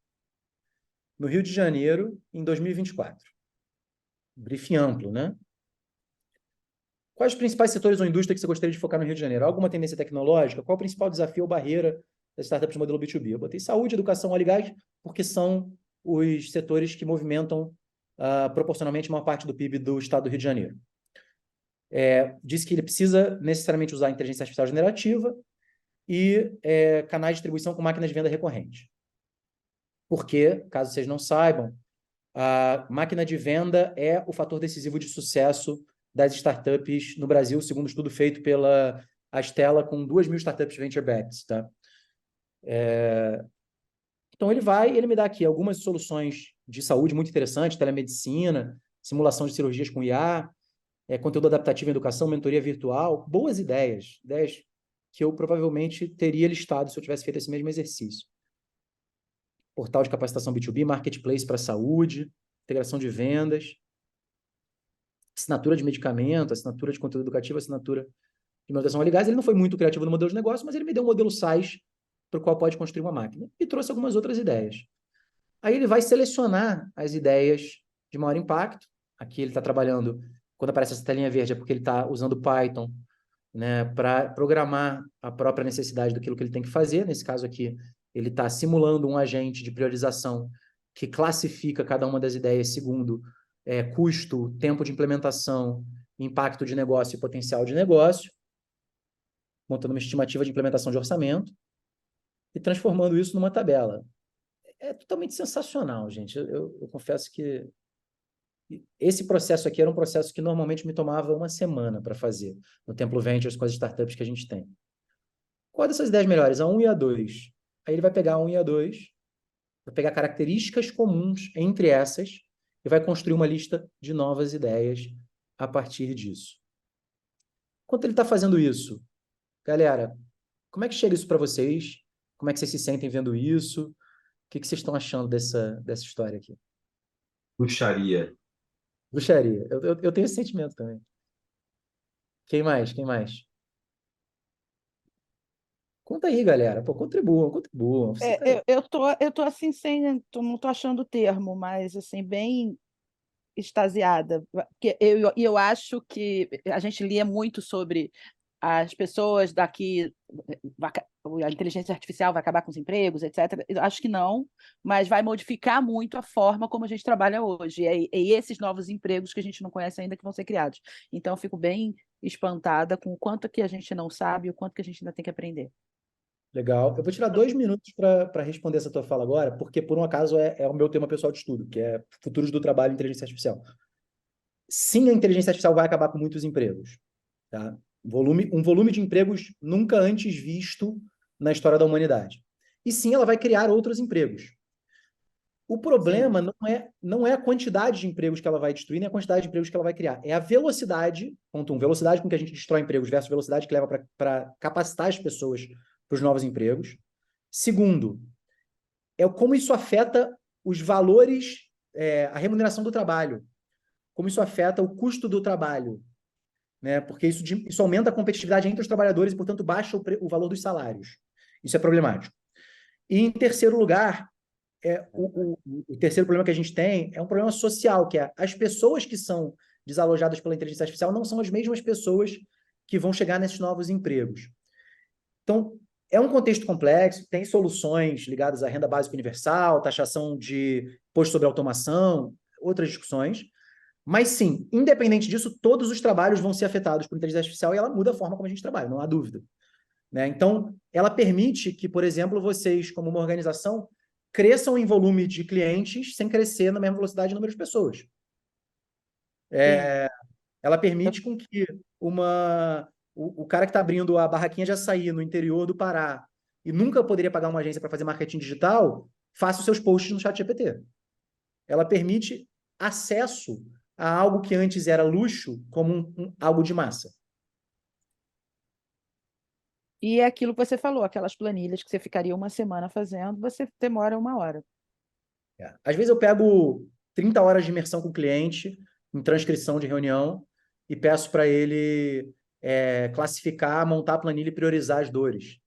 no Rio de Janeiro em 2024. Briefing amplo, né? Quais os principais setores ou indústria que você gostaria de focar no Rio de Janeiro? Alguma tendência tecnológica? Qual o principal desafio ou barreira das startups de modelo B2B? Eu botei saúde, educação, óleo e gás, porque são os setores que movimentam proporcionalmente a maior parte do PIB do estado do Rio de Janeiro. Disse que ele precisa necessariamente usar inteligência artificial generativa e canais de distribuição com máquinas de venda recorrente. Porque, caso vocês não saibam, a máquina de venda é o fator decisivo de sucesso das startups no Brasil, segundo um estudo feito pela Astela com 2.000 startups venture-backed. Tá? Então, ele me dá aqui algumas soluções de saúde muito interessantes, telemedicina, simulação de cirurgias com IA, conteúdo adaptativo em educação, mentoria virtual, boas ideias que eu provavelmente teria listado se eu tivesse feito esse mesmo exercício. Portal de capacitação B2B, marketplace para saúde, integração de vendas, assinatura de medicamento, assinatura de conteúdo educativo, assinatura de manutenção. Aliás, ele não foi muito criativo no modelo de negócio, mas ele me deu um modelo SaaS para o qual pode construir uma máquina e trouxe algumas outras ideias. Aí ele vai selecionar as ideias de maior impacto. Aqui ele está trabalhando, quando aparece essa telinha verde, é porque ele está usando Python, né, para programar a própria necessidade daquilo que ele tem que fazer. Nesse caso aqui, ele está simulando um agente de priorização que classifica cada uma das ideias segundo custo, tempo de implementação, impacto de negócio e potencial de negócio, montando uma estimativa de implementação de orçamento e transformando isso numa tabela. É totalmente sensacional, gente. Eu confesso que esse processo aqui era um processo que normalmente me tomava uma semana para fazer no Templo Ventures com as startups que a gente tem. Qual dessas 10 melhores? A 1 e a 2. Aí ele vai pegar a 1 e a 2, vai pegar características comuns entre essas e vai construir uma lista de novas ideias a partir disso. Enquanto ele está fazendo isso, galera, como é que chega isso para vocês? Como é que vocês se sentem vendo isso? O que vocês estão achando dessa história aqui? Puxaria. Bruxaria. Eu tenho esse sentimento também. Quem mais? Quem mais? Conta aí, galera. Pô, contribuam. Eu tô assim, não tô achando o termo, mas assim, bem extasiada. Porque eu acho que a gente lia muito sobre as pessoas daqui, a inteligência artificial vai acabar com os empregos, etc. Eu acho que não, mas vai modificar muito a forma como a gente trabalha hoje. E esses novos empregos que a gente não conhece ainda que vão ser criados. Então, eu fico bem espantada com o quanto que a gente não sabe e o quanto que a gente ainda tem que aprender. Legal. Eu vou tirar 2 minutos para responder essa tua fala agora, porque por um acaso é o meu tema pessoal de estudo, que é futuros do trabalho e inteligência artificial. Sim, a inteligência artificial vai acabar com muitos empregos, tá? Um volume de empregos nunca antes visto na história da humanidade. E sim, ela vai criar outros empregos. O problema não é a quantidade de empregos que ela vai destruir, nem a quantidade de empregos que ela vai criar. É a velocidade, ponto 1, velocidade com que a gente destrói empregos versus velocidade que leva para capacitar as pessoas para os novos empregos. Segundo, é como isso afeta os valores, a remuneração do trabalho, como isso afeta o custo do trabalho, né? Porque isso aumenta a competitividade entre os trabalhadores e, portanto, baixa o valor dos salários. Isso é problemático. E, em terceiro lugar, o terceiro problema que a gente tem é um problema social, que é as pessoas que são desalojadas pela inteligência artificial não são as mesmas pessoas que vão chegar nesses novos empregos. Então, é um contexto complexo, tem soluções ligadas à renda básica universal, taxação de imposto sobre automação, outras discussões. Mas sim, independente disso, todos os trabalhos vão ser afetados por inteligência artificial e ela muda a forma como a gente trabalha, não há dúvida. Né? Então, ela permite que, por exemplo, vocês, como uma organização, cresçam em volume de clientes sem crescer na mesma velocidade de número de pessoas. Ela permite com que o cara que está abrindo a barraquinha de açaí no interior do Pará e nunca poderia pagar uma agência para fazer marketing digital, faça os seus posts no ChatGPT. Ela permite acesso a algo que antes era luxo como algo de massa. E é aquilo que você falou, aquelas planilhas que você ficaria uma semana fazendo, você demora 1 hora. Às vezes eu pego 30 horas de imersão com o cliente, em transcrição de reunião, e peço para ele classificar, montar a planilha e priorizar as dores.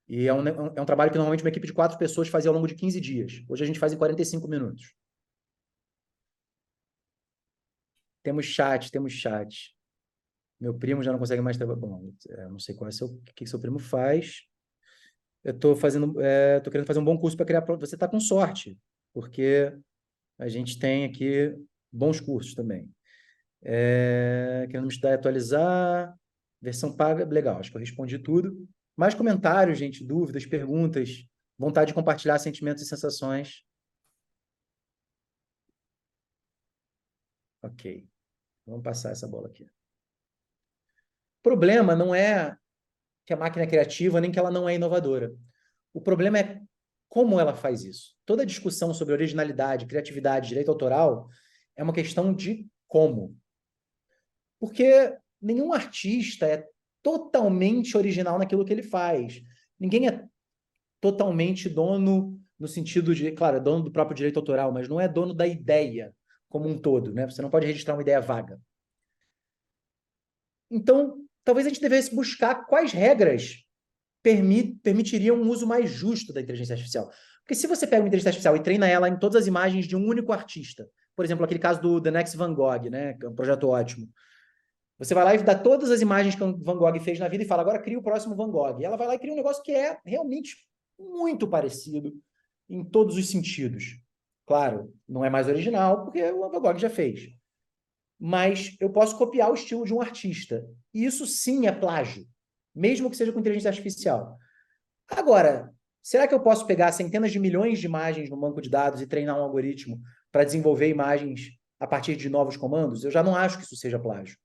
E é um trabalho que normalmente uma equipe de 4 pessoas fazia ao longo de 15 dias. Hoje a gente faz em 45 minutos. Temos chat. Meu primo já não consegue mais trabalhar. Bom, eu não sei o que seu primo faz. Eu estou querendo fazer um bom curso para criar. Você está com sorte, porque a gente tem aqui bons cursos também. Querendo me estudar e atualizar. Versão paga, legal, acho que eu respondi tudo. Mais comentários, gente, dúvidas, perguntas, vontade de compartilhar sentimentos e sensações. Ok, vamos passar essa bola aqui. O problema não é que a máquina é criativa, nem que ela não é inovadora. O problema é como ela faz isso. Toda discussão sobre originalidade, criatividade, direito autoral é uma questão de como. Porque nenhum artista é totalmente original naquilo que ele faz. Ninguém é totalmente dono no sentido de, claro, é dono do próprio direito autoral, mas não é dono da ideia como um todo, né? Você não pode registrar uma ideia vaga. Então, talvez a gente devesse buscar quais regras permitiriam um uso mais justo da inteligência artificial. Porque se você pega uma inteligência artificial e treina ela em todas as imagens de um único artista, por exemplo, aquele caso do The Next Van Gogh, né, que é um projeto ótimo, você vai lá e dá todas as imagens que o Van Gogh fez na vida e fala, agora cria o próximo Van Gogh. E ela vai lá e cria um negócio que é realmente muito parecido em todos os sentidos. Claro, não é mais original, porque o Van Gogh já fez. Mas eu posso copiar o estilo de um artista. E isso sim é plágio, mesmo que seja com inteligência artificial. Agora, será que eu posso pegar centenas de milhões de imagens no banco de dados e treinar um algoritmo para desenvolver imagens a partir de novos comandos? Eu já não acho que isso seja plágio.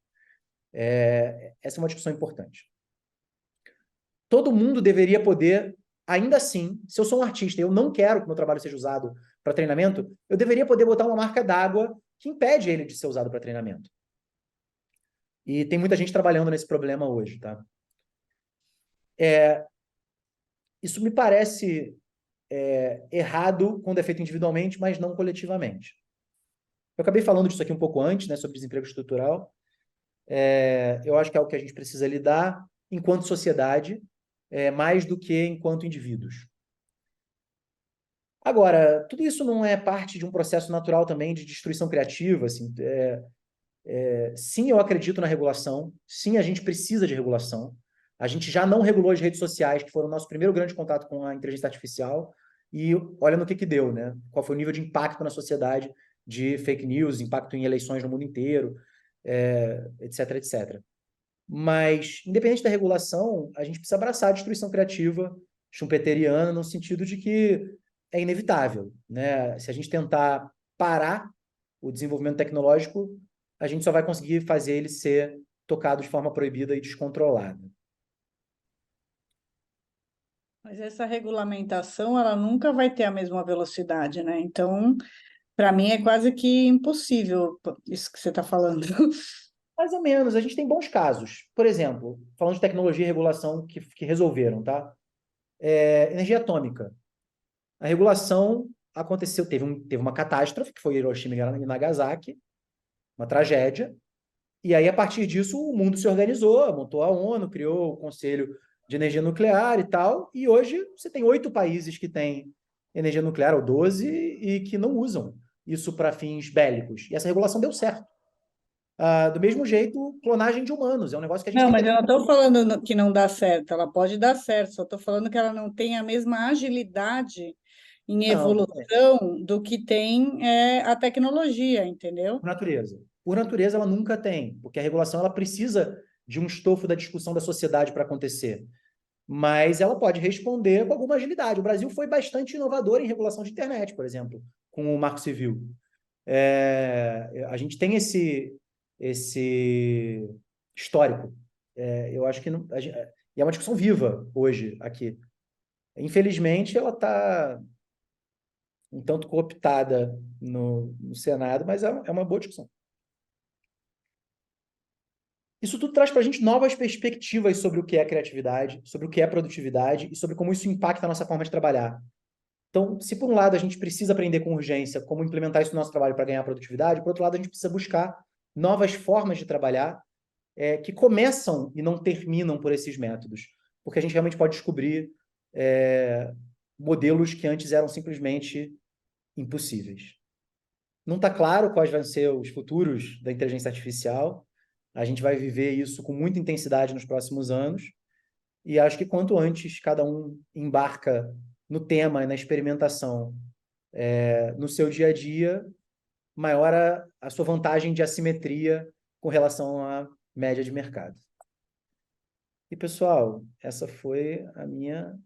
Essa é uma discussão importante. Todo mundo deveria poder, ainda assim, se eu sou um artista e eu não quero que meu trabalho seja usado para treinamento, eu deveria poder botar uma marca d'água que impede ele de ser usado para treinamento. E tem muita gente trabalhando nesse problema hoje, tá? Isso me parece errado quando é feito individualmente, mas não coletivamente. Eu acabei falando disso aqui um pouco antes, né, sobre desemprego estrutural. Eu acho que é algo que a gente precisa lidar enquanto sociedade, mais do que enquanto indivíduos. Agora, tudo isso não é parte de um processo natural também de destruição criativa, assim, sim, eu acredito na regulação, sim, a gente precisa de regulação. A gente já não regulou as redes sociais, que foram o nosso primeiro grande contato com a inteligência artificial, e olha no que deu, né? Qual foi o nível de impacto na sociedade de fake news, impacto em eleições no mundo inteiro, etc, etc. Mas, independente da regulação, a gente precisa abraçar a destruição criativa schumpeteriana, no sentido de que é inevitável, né? Se a gente tentar parar o desenvolvimento tecnológico, a gente só vai conseguir fazer ele ser tocado de forma proibida e descontrolada. Mas essa regulamentação, ela nunca vai ter a mesma velocidade, né? Então, para mim é quase que impossível isso que você está falando. Mais ou menos, a gente tem bons casos. Por exemplo, falando de tecnologia e regulação que resolveram, tá? Energia atômica. A regulação aconteceu, teve uma catástrofe, que foi Hiroshima e Nagasaki, uma tragédia, e aí, a partir disso, o mundo se organizou, montou a ONU, criou o Conselho de Energia Nuclear e tal, e hoje você tem 8 países que têm energia nuclear, ou 12, e que não usam isso para fins bélicos. E essa regulação deu certo. Do mesmo jeito, clonagem de humanos, é um negócio que a gente Não, tem mas que... eu não estou falando que não dá certo, ela pode dar certo, só estou falando que ela não tem a mesma agilidade em Não, evolução do que tem a tecnologia, entendeu? por natureza. Por natureza, ela nunca tem, porque a regulação ela precisa de um estofo da discussão da sociedade para acontecer. Mas ela pode responder com alguma agilidade. O Brasil foi bastante inovador em regulação de internet, por exemplo, com o Marco Civil. A gente tem esse histórico. Eu acho que não, e é uma discussão viva hoje aqui. Infelizmente, ela está um tanto cooptada no Senado, mas é uma boa discussão. Isso tudo traz para a gente novas perspectivas sobre o que é criatividade, sobre o que é produtividade e sobre como isso impacta a nossa forma de trabalhar. Então, se por um lado a gente precisa aprender com urgência como implementar isso no nosso trabalho para ganhar produtividade, por outro lado a gente precisa buscar novas formas de trabalhar que começam e não terminam por esses métodos, porque a gente realmente pode descobrir modelos que antes eram simplesmente impossíveis. Não está claro quais vão ser os futuros da inteligência artificial, a gente vai viver isso com muita intensidade nos próximos anos, e acho que quanto antes cada um embarca no tema e na experimentação no seu dia a dia, maior a sua vantagem de assimetria com relação à média de mercado. E, pessoal, essa foi a minha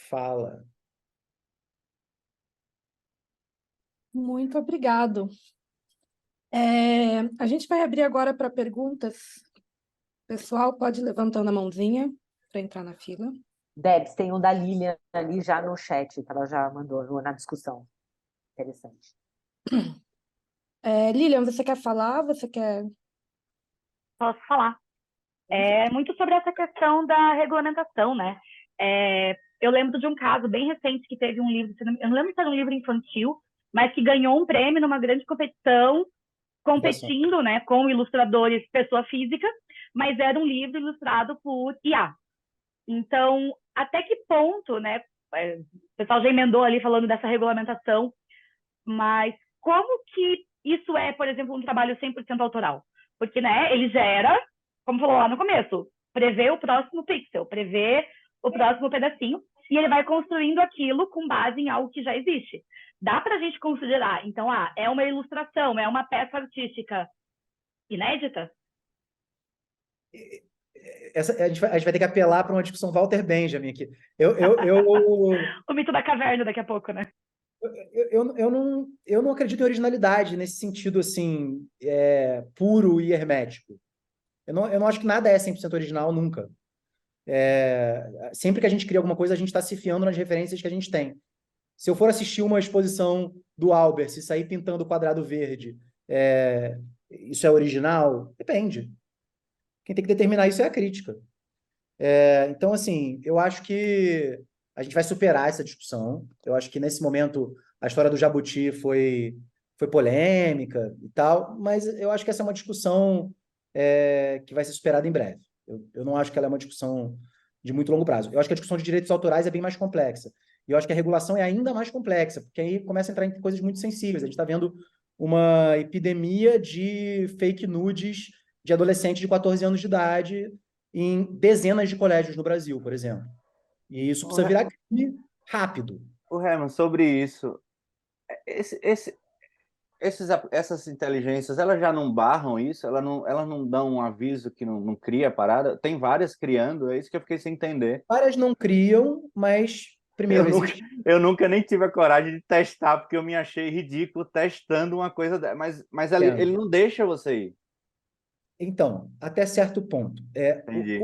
fala. Muito obrigado. A gente vai abrir agora para perguntas. O pessoal pode ir levantando a mãozinha para entrar na fila. Debs, tem um da Lilian ali já no chat, que ela já mandou na discussão. Interessante. Lilian, você quer falar? Você quer... Posso falar. Muito sobre essa questão da regulamentação, né? Eu lembro de um caso bem recente que teve um livro, eu não lembro se era um livro infantil, mas que ganhou um prêmio numa grande competição, competindo, né, com ilustradores pessoa física, mas era um livro ilustrado por IA. Então, até que ponto, né, o pessoal já emendou ali falando dessa regulamentação, mas como que isso é, por exemplo, um trabalho 100% autoral? Porque, né, ele gera, como falou lá no começo, prevê o próximo pixel, prevê o próximo pedacinho, e ele vai construindo aquilo com base em algo que já existe. dá para a gente considerar. Então, é uma ilustração, é uma peça artística inédita? A gente vai ter que apelar para uma discussão Walter Benjamin aqui. O mito da caverna daqui a pouco, né? Eu não acredito em originalidade nesse sentido assim, puro e hermético. Eu não acho que nada é 100% original nunca. Sempre que a gente cria alguma coisa, a gente está se fiando nas referências que a gente tem. Se eu for assistir uma exposição do Albers e sair pintando o quadrado verde, isso é original? Depende. Quem tem que determinar isso é a crítica. Então, assim, eu acho que a gente vai superar essa discussão. Eu acho que, nesse momento, a história do Jabuti foi polêmica e tal, mas eu acho que essa é uma discussão que vai ser superada em breve. Eu não acho que ela é uma discussão de muito longo prazo. Eu acho que a discussão de direitos autorais é bem mais complexa. E eu acho que a regulação é ainda mais complexa, porque aí começa a entrar em coisas muito sensíveis. A gente está vendo uma epidemia de fake nudes de adolescentes de 14 anos de idade em dezenas de colégios no Brasil, por exemplo. E isso precisa virar crime rápido. O Herman, sobre isso, essas inteligências, elas já não barram isso? Elas não dão um aviso que não cria a parada? Tem várias criando, é isso que eu fiquei sem entender. Várias não criam, mas, primeiro, eu nunca nem tive a coragem de testar, porque eu me achei ridículo testando uma coisa dessa. Mas ele não deixa você ir. Então, até certo ponto. Entendi.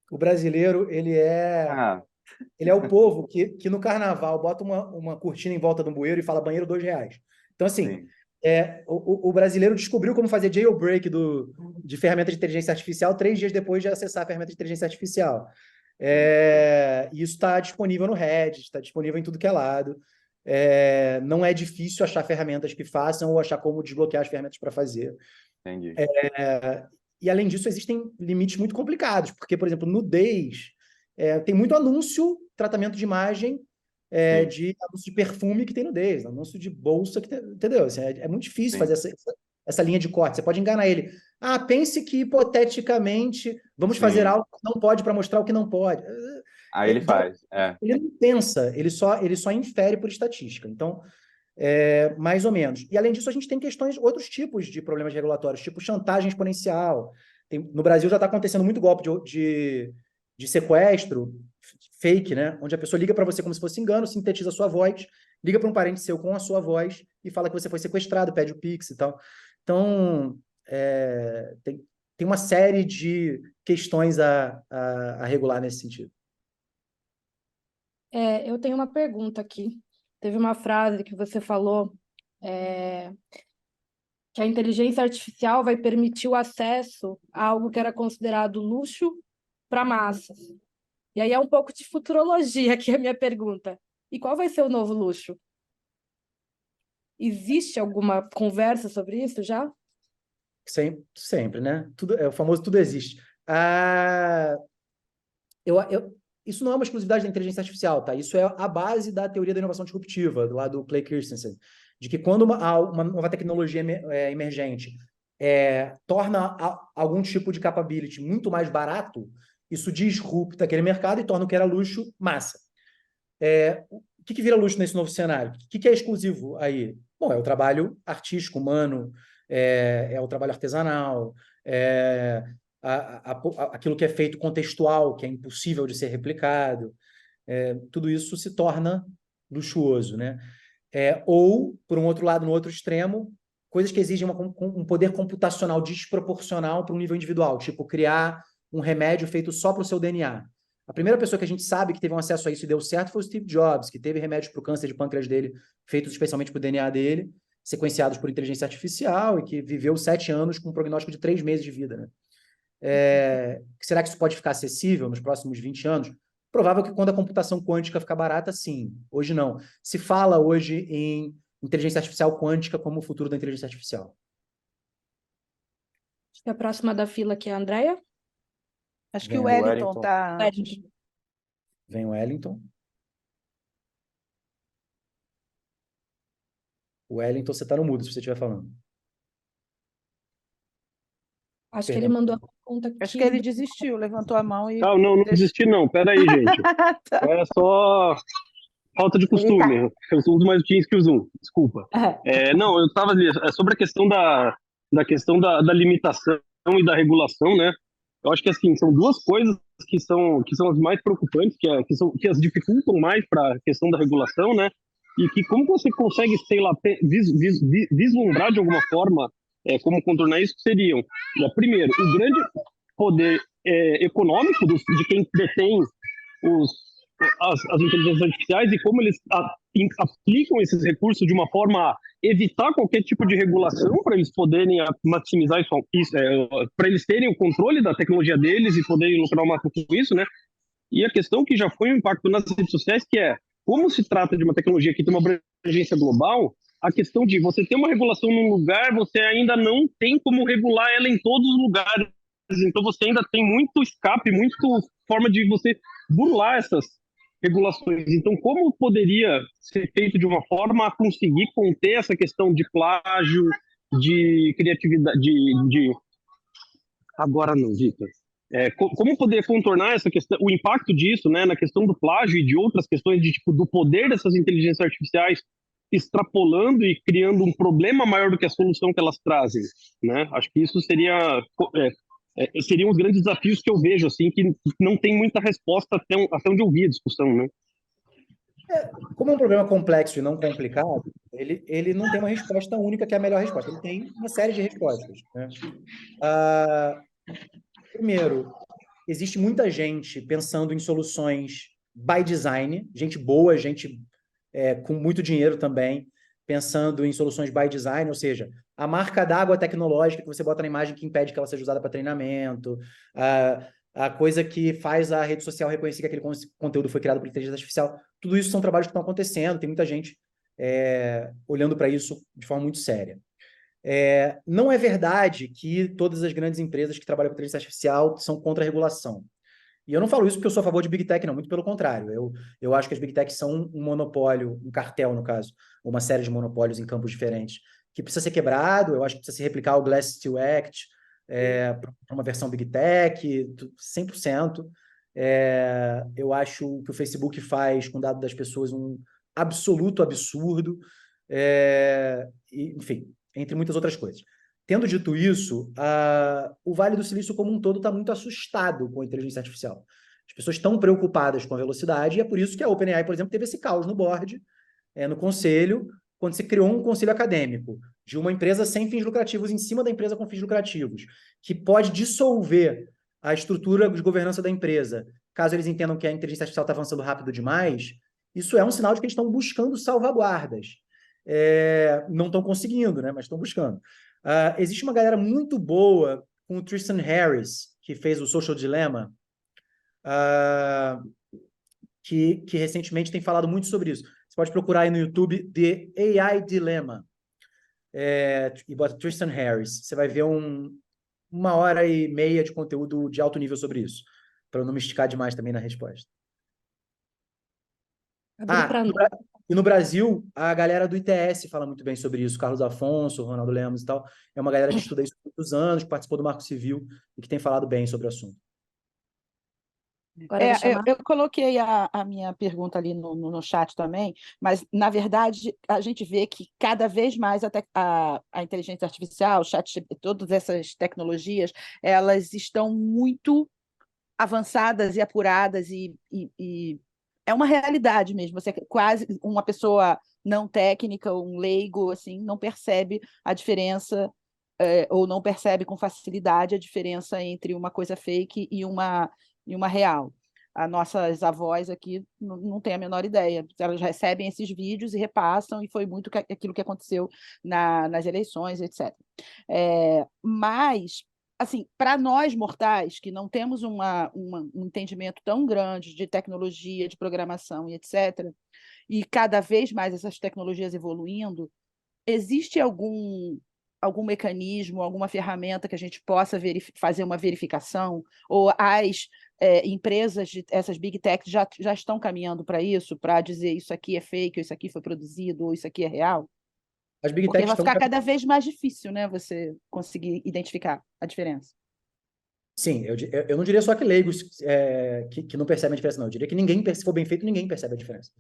O brasileiro, ele é o povo que no carnaval bota uma cortina em volta do bueiro e fala banheiro R$2. Então, assim, o brasileiro descobriu como fazer jailbreak de ferramenta de inteligência artificial 3 dias depois de acessar a ferramenta de inteligência artificial. E isso está disponível no Reddit, está disponível em tudo que é lado. Não é difícil achar ferramentas que façam ou achar como desbloquear as ferramentas para fazer. Entendi. E, além disso, existem limites muito complicados, porque, por exemplo, nudez, tem muito anúncio, tratamento de imagem, de anúncio de perfume que tem nudez, anúncio de bolsa que tem, entendeu? Assim, é muito difícil fazer essa linha de corte. Você pode enganar ele. Pense que, hipoteticamente, vamos fazer algo que não pode para mostrar o que não pode. Aí ele faz. Ele não pensa, ele só infere por estatística. Então, mais ou menos. E, além disso, a gente tem outros tipos de problemas regulatórios, tipo chantagem exponencial. No Brasil já está acontecendo muito golpe de sequestro fake, né? Onde a pessoa liga para você como se fosse engano, sintetiza a sua voz, liga para um parente seu com a sua voz e fala que você foi sequestrado, pede o Pix e tal. Então, tem uma série de questões a regular nesse sentido. Eu tenho uma pergunta aqui. Teve uma frase que você falou, que a inteligência artificial vai permitir o acesso a algo que era considerado luxo para massas. E aí é um pouco de futurologia aqui a minha pergunta. E qual vai ser o novo luxo? Existe alguma conversa sobre isso já? Sempre, né? O famoso tudo existe. Isso não é uma exclusividade da inteligência artificial, tá? Isso é a base da teoria da inovação disruptiva, lá do Clay Christensen, de que quando uma nova tecnologia emergente torna algum tipo de capability muito mais barato, isso disrupta aquele mercado e torna o que era luxo massa. O que vira luxo nesse novo cenário? O que é exclusivo aí? Bom, é o trabalho artístico, humano, é o trabalho artesanal, aquilo que é feito contextual, que é impossível de ser replicado. Tudo isso se torna luxuoso, né? Ou, por um outro lado, no outro extremo, coisas que exigem um poder computacional desproporcional para um nível individual, tipo criar um remédio feito só para o seu DNA. A primeira pessoa que a gente sabe que teve um acesso a isso e deu certo foi o Steve Jobs, que teve remédios para o câncer de pâncreas dele, feitos especialmente para o DNA dele, sequenciados por inteligência artificial, e que viveu 7 anos com um prognóstico de 3 meses de vida, né? Será que isso pode ficar acessível nos próximos 20 anos? Provável que quando a computação quântica ficar barata, sim. Hoje não. Se fala hoje em inteligência artificial quântica como o futuro da inteligência artificial. Acho que a próxima da fila aqui é a Andrea. Acho que o Wellington está... Vem o Wellington. O Wellington, você está no mudo se você estiver falando. Acho que ele mandou a pergunta aqui. Acho que ele desistiu, levantou a mão e... Não desisti não, peraí, gente. Tá. É só Falta de Ele tá. costume. Eu uso mais o Teams que o Zoom, desculpa. Não, eu estava ali sobre a questão da limitação e da regulação, né? Eu acho que assim são duas coisas que são as mais preocupantes, que as dificultam mais para a questão da regulação, né? E que como você consegue, sei lá, vislumbrar de alguma forma como contornar isso seriam, né, primeiro, o grande poder econômico de quem detém as inteligências artificiais e como eles aplicam esses recursos de uma forma a evitar qualquer tipo de regulação para eles poderem maximizar isso, para eles terem o controle da tecnologia deles e poderem lucrar o máximo com isso, né? E a questão que já foi um impacto nas redes sociais, que é, como se trata de uma tecnologia que tem uma abrangência global, a questão de você ter uma regulação num lugar, você ainda não tem como regular ela em todos os lugares. Então você ainda tem muito escape, muita forma de você burlar essas regulações. Então, como poderia ser feito de uma forma a conseguir conter essa questão de plágio, de criatividade, Agora não, Vitor. Como poder contornar essa questão, o impacto disso, né, na questão do plágio e de outras questões do poder dessas inteligências artificiais extrapolando e criando um problema maior do que a solução que elas trazem, né? Acho que isso seriam os grandes desafios que eu vejo, assim, que não tem muita resposta até onde eu vi a discussão, né? Como é um problema complexo e não complicado, ele não tem uma resposta única que é a melhor resposta. Ele tem uma série de respostas, né? Primeiro, existe muita gente pensando em soluções by design, gente boa, gente com muito dinheiro também, pensando em soluções by design, ou seja, a marca d'água tecnológica que você bota na imagem que impede que ela seja usada para treinamento, a coisa que faz a rede social reconhecer que aquele conteúdo foi criado por inteligência artificial. Tudo isso são trabalhos que estão acontecendo, tem muita gente olhando para isso de forma muito séria. Não é verdade que todas as grandes empresas que trabalham com inteligência artificial são contra a regulação. E eu não falo isso porque eu sou a favor de Big Tech, não, muito pelo contrário. Eu acho que as Big Tech são um monopólio, um cartel, no caso, uma série de monopólios em campos diferentes, que precisa ser quebrado. Eu acho que precisa se replicar o Glass-Steagall Act para uma versão Big Tech, 100%. Eu acho que o Facebook faz com dados das pessoas um absoluto absurdo. Enfim, entre muitas outras coisas. Tendo dito isso, o Vale do Silício como um todo está muito assustado com a inteligência artificial. As pessoas estão preocupadas com a velocidade e é por isso que a OpenAI, por exemplo, teve esse caos no board, no conselho, quando se criou um conselho acadêmico de uma empresa sem fins lucrativos em cima da empresa com fins lucrativos, que pode dissolver a estrutura de governança da empresa, caso eles entendam que a inteligência artificial está avançando rápido demais. Isso é um sinal de que eles estão buscando salvaguardas. Não estão conseguindo, né? Mas estão buscando. Existe uma galera muito boa com o Tristan Harris, que fez o Social Dilemma, que recentemente tem falado muito sobre isso. Você pode procurar aí no YouTube The AI Dilemma e bota Tristan Harris. Você vai ver 1h30 de conteúdo de alto nível sobre isso, para eu não me esticar demais também na resposta. E no Brasil, a galera do ITS fala muito bem sobre isso. Carlos Afonso, Ronaldo Lemos e tal. É uma galera que estuda isso há muitos anos, que participou do Marco Civil e que tem falado bem sobre o assunto. Eu coloquei a minha pergunta ali no chat também, mas, na verdade, a gente vê que cada vez mais a inteligência artificial, o chat, todas essas tecnologias, elas estão muito avançadas e apuradas e é uma realidade mesmo. Você quase uma pessoa não técnica, um leigo, assim, não percebe a diferença ou não percebe com facilidade a diferença entre uma coisa fake e uma real. As nossas avós aqui não têm a menor ideia. Elas recebem esses vídeos e repassam, e foi muito aquilo que aconteceu nas eleições, etc. Mas, assim, para nós mortais, que não temos um entendimento tão grande de tecnologia, de programação e etc., e cada vez mais essas tecnologias evoluindo, existe algum mecanismo, alguma ferramenta que a gente possa fazer uma verificação? Ou as empresas, essas big techs, já estão caminhando para isso, para dizer isso aqui é fake, ou isso aqui foi produzido, ou isso aqui é real? As big Porque techs vai ficar cada vez mais difícil, né, você conseguir identificar a diferença. Sim, eu não diria só que leigos que não percebem a diferença, não. Eu diria que ninguém, se for bem feito, ninguém percebe a diferença.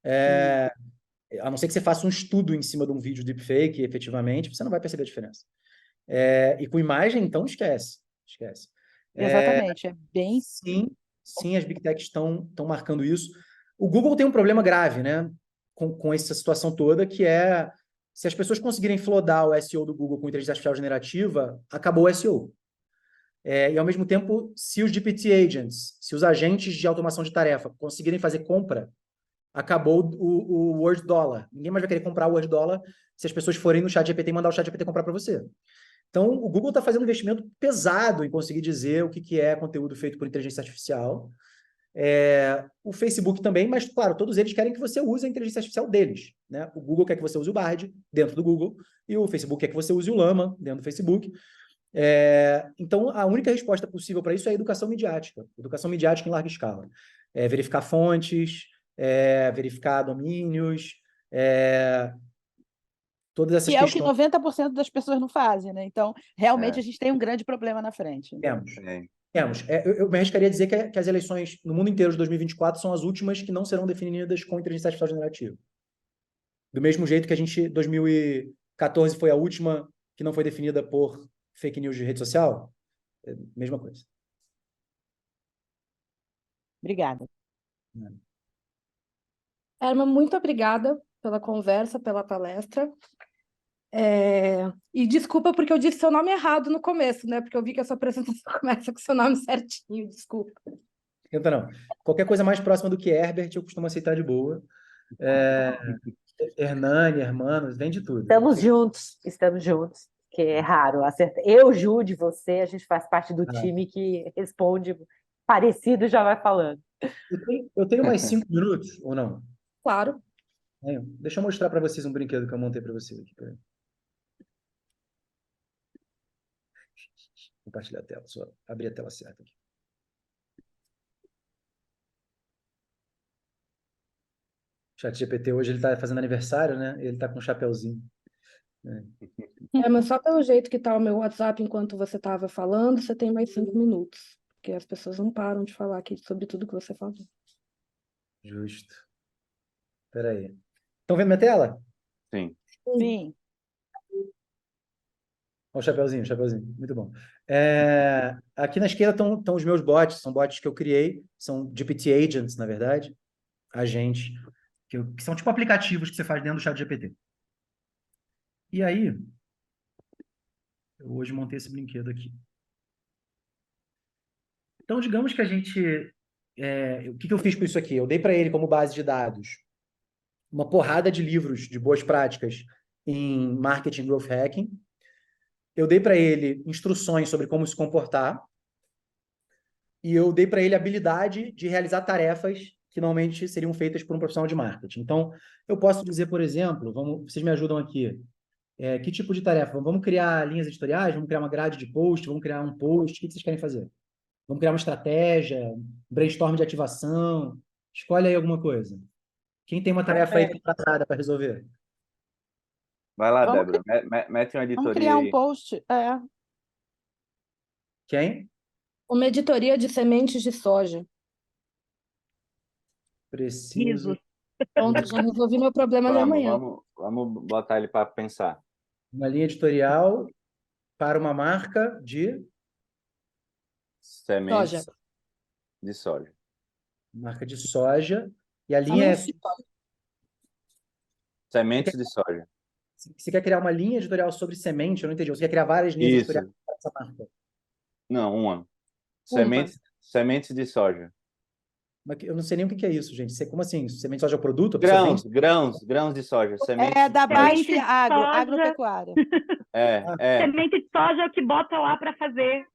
A não ser que você faça um estudo em cima de um vídeo deepfake, efetivamente, você não vai perceber a diferença. E com imagem, então, esquece. Esquece. Exatamente, é bem. Sim, as Big Techs estão marcando isso. O Google tem um problema grave, né, com essa situação toda, que é se as pessoas conseguirem flodar o SEO do Google com inteligência artificial generativa, acabou o SEO. E, ao mesmo tempo, se os GPT agents, se os agentes de automação de tarefa conseguirem fazer compra, acabou o Word Dollar. Ninguém mais vai querer comprar o Word Dollar se as pessoas forem no ChatGPT e mandar o ChatGPT comprar para você. Então, o Google está fazendo um investimento pesado em conseguir dizer o que é conteúdo feito por inteligência artificial. O Facebook também, mas, claro, todos eles querem que você use a inteligência artificial deles, né? O Google quer que você use o Bard dentro do Google e o Facebook quer que você use o Llama dentro do Facebook. Então, a única resposta possível para isso é a educação midiática. Educação midiática em larga escala. Verificar fontes, verificar domínios, todas essas Que é o que questões. 90% das pessoas não fazem, né? Então, realmente, a gente tem um grande problema na frente. Temos. Eu me arriscaria a dizer que as eleições no mundo inteiro de 2024 são as últimas que não serão definidas com inteligência artificial generativa. Do mesmo jeito que 2014 foi a última que não foi definida por fake news de rede social, mesma coisa. Obrigada. Herman, muito obrigada pela conversa, pela palestra. E desculpa porque eu disse seu nome errado no começo, né? Porque eu vi que a sua apresentação começa com seu nome certinho, desculpa. Então, não. Qualquer coisa mais próxima do que Herbert, eu costumo aceitar de boa. Hernani, Hermanos, vem de tudo. Estamos juntos, que é raro acertar. Eu, Jude, você, a gente faz parte do time que responde parecido e já vai falando. Eu tenho mais 5 minutos, ou não? Claro. Deixa eu mostrar para vocês um brinquedo que eu montei para vocês aqui. Peraí. Compartilhar a tela, só abrir a tela certa aqui. O ChatGPT hoje ele está fazendo aniversário, né? Ele está com um chapeuzinho. Mas só pelo jeito que está o meu WhatsApp enquanto você estava falando, você tem mais 5 minutos. Porque as pessoas não param de falar aqui sobre tudo que você falou. Justo. Espera aí. Estão vendo minha tela? Sim. Sim. Olha o chapeuzinho. Muito bom. Aqui na esquerda estão os meus bots. São bots que eu criei. São GPT agents, na verdade. Agentes. Que são tipo aplicativos que você faz dentro do ChatGPT. E aí, eu hoje montei esse brinquedo aqui. Então, digamos que a gente... o que eu fiz com isso aqui? Eu dei para ele como base de dados uma porrada de livros de boas práticas em marketing growth hacking. Eu dei para ele instruções sobre como se comportar. E eu dei para ele a habilidade de realizar tarefas que normalmente seriam feitas por um profissional de marketing. Então, eu posso dizer, por exemplo, vocês me ajudam aqui. Que tipo de tarefa? Vamos criar linhas editoriais? Vamos criar uma grade de post? Vamos criar um post? O que vocês querem fazer? Vamos criar uma estratégia? Um brainstorm de ativação? Escolhe aí alguma coisa. Quem tem uma tarefa aí contratada para resolver? Vai lá, Débora. Mete uma editoria Vamos criar um aí. post. Quem? Uma editoria de sementes de soja. Preciso. Pronto, já resolvi meu problema de amanhã. Vamos botar ele para pensar. Uma linha editorial para uma marca de sementes de soja. Marca de soja. E a linha sementes de soja. Você quer criar uma linha editorial sobre semente? Eu não entendi. Você quer criar várias linhas editoriais para essa marca? Não, uma. Sementes de soja. Mas eu não sei nem o que é isso, gente. Como assim? Semente de soja é o produto? Grãos de soja. Sementes da baixa agropecuária. Semente de soja é o que bota lá para fazer.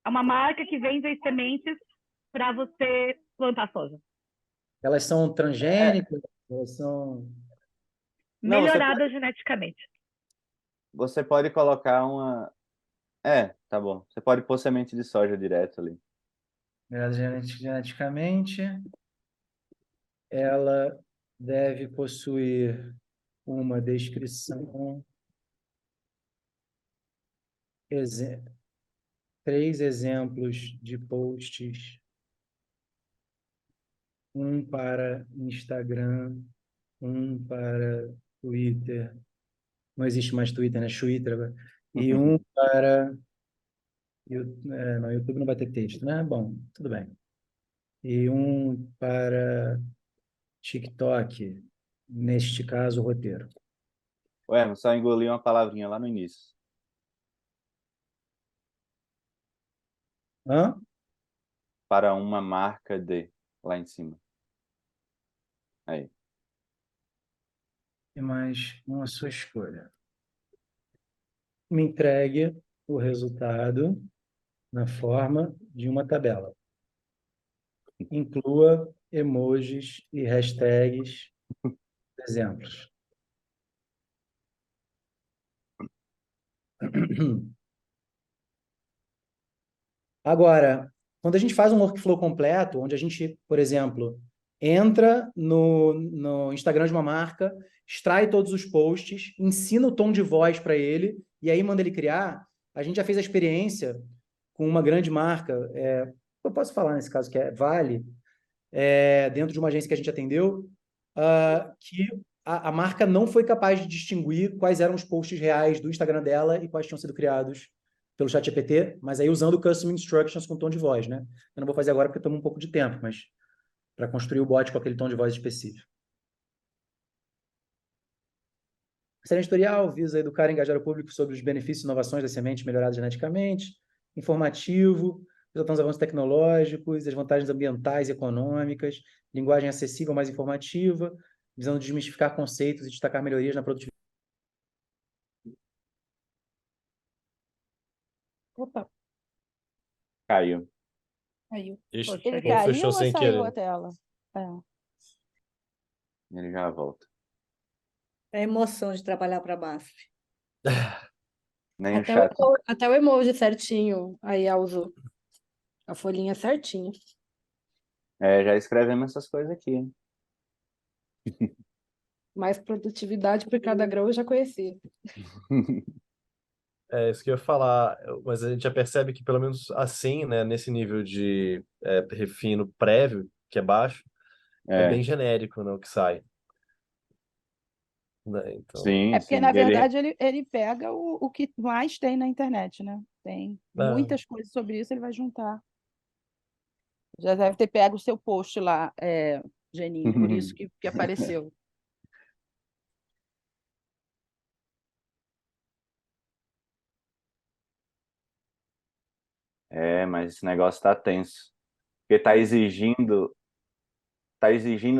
É uma marca que vende as sementes para você plantar soja. Elas são transgênicas? Elas são... Melhoradas geneticamente. Você pode colocar uma... tá bom. Você pode pôr semente de soja direto ali. Melhoradas geneticamente. Ela deve possuir uma descrição... 3 exemplos de posts. Um para Instagram um para Twitter. Não existe mais Twitter, né? Twitter agora. E um para... Não, YouTube não vai ter texto, né? Bom, tudo bem. E um para TikTok, neste caso, roteiro. Ué, só engoli uma palavrinha lá no início. Hã? Para uma marca de, lá em cima. Aí. E mais uma sua escolha. Me entregue o resultado na forma de uma tabela. Inclua emojis e hashtags, exemplos. Agora, quando a gente faz um workflow completo, onde a gente, por exemplo, entra no Instagram de uma marca, extrai todos os posts, ensina o tom de voz para ele, e aí manda ele criar, a gente já fez a experiência com uma grande marca, eu posso falar nesse caso que é Vale, dentro de uma agência que a gente atendeu, que a marca não foi capaz de distinguir quais eram os posts reais do Instagram dela e quais tinham sido criados pelo ChatGPT, mas aí usando Custom Instructions com tom de voz, né? Eu não vou fazer agora porque toma um pouco de tempo, mas para construir o bot com aquele tom de voz específico. A série editorial visa educar e engajar o público sobre os benefícios e inovações das sementes melhoradas geneticamente, informativo, exaltando os avanços tecnológicos, as vantagens ambientais e econômicas, linguagem acessível, mais informativa, visando desmistificar conceitos e destacar melhorias na produtividade. Opa, Caiu. caiu. Ixi, Ele ou caiu fechou ou sem saiu a querer. tela? Ele já volta. É a emoção de trabalhar para a BASF. Nem o Até chat. até o emoji certinho, aí a usou. A folhinha certinha. Já escrevemos essas coisas aqui, hein? Mais produtividade por cada grão eu já conhecia. É isso que eu ia falar, mas a gente já percebe que pelo menos assim, né, nesse nível de refino prévio, que é baixo, é bem genérico, né, o que sai. Né? Então, Sim, porque, sim. na verdade, ele pega o que mais tem na internet, né? Tem muitas coisas sobre isso, ele vai juntar. Já deve ter pego o seu post lá, Geninho, por isso que apareceu. Mas esse negócio tá tenso. Porque tá exigindo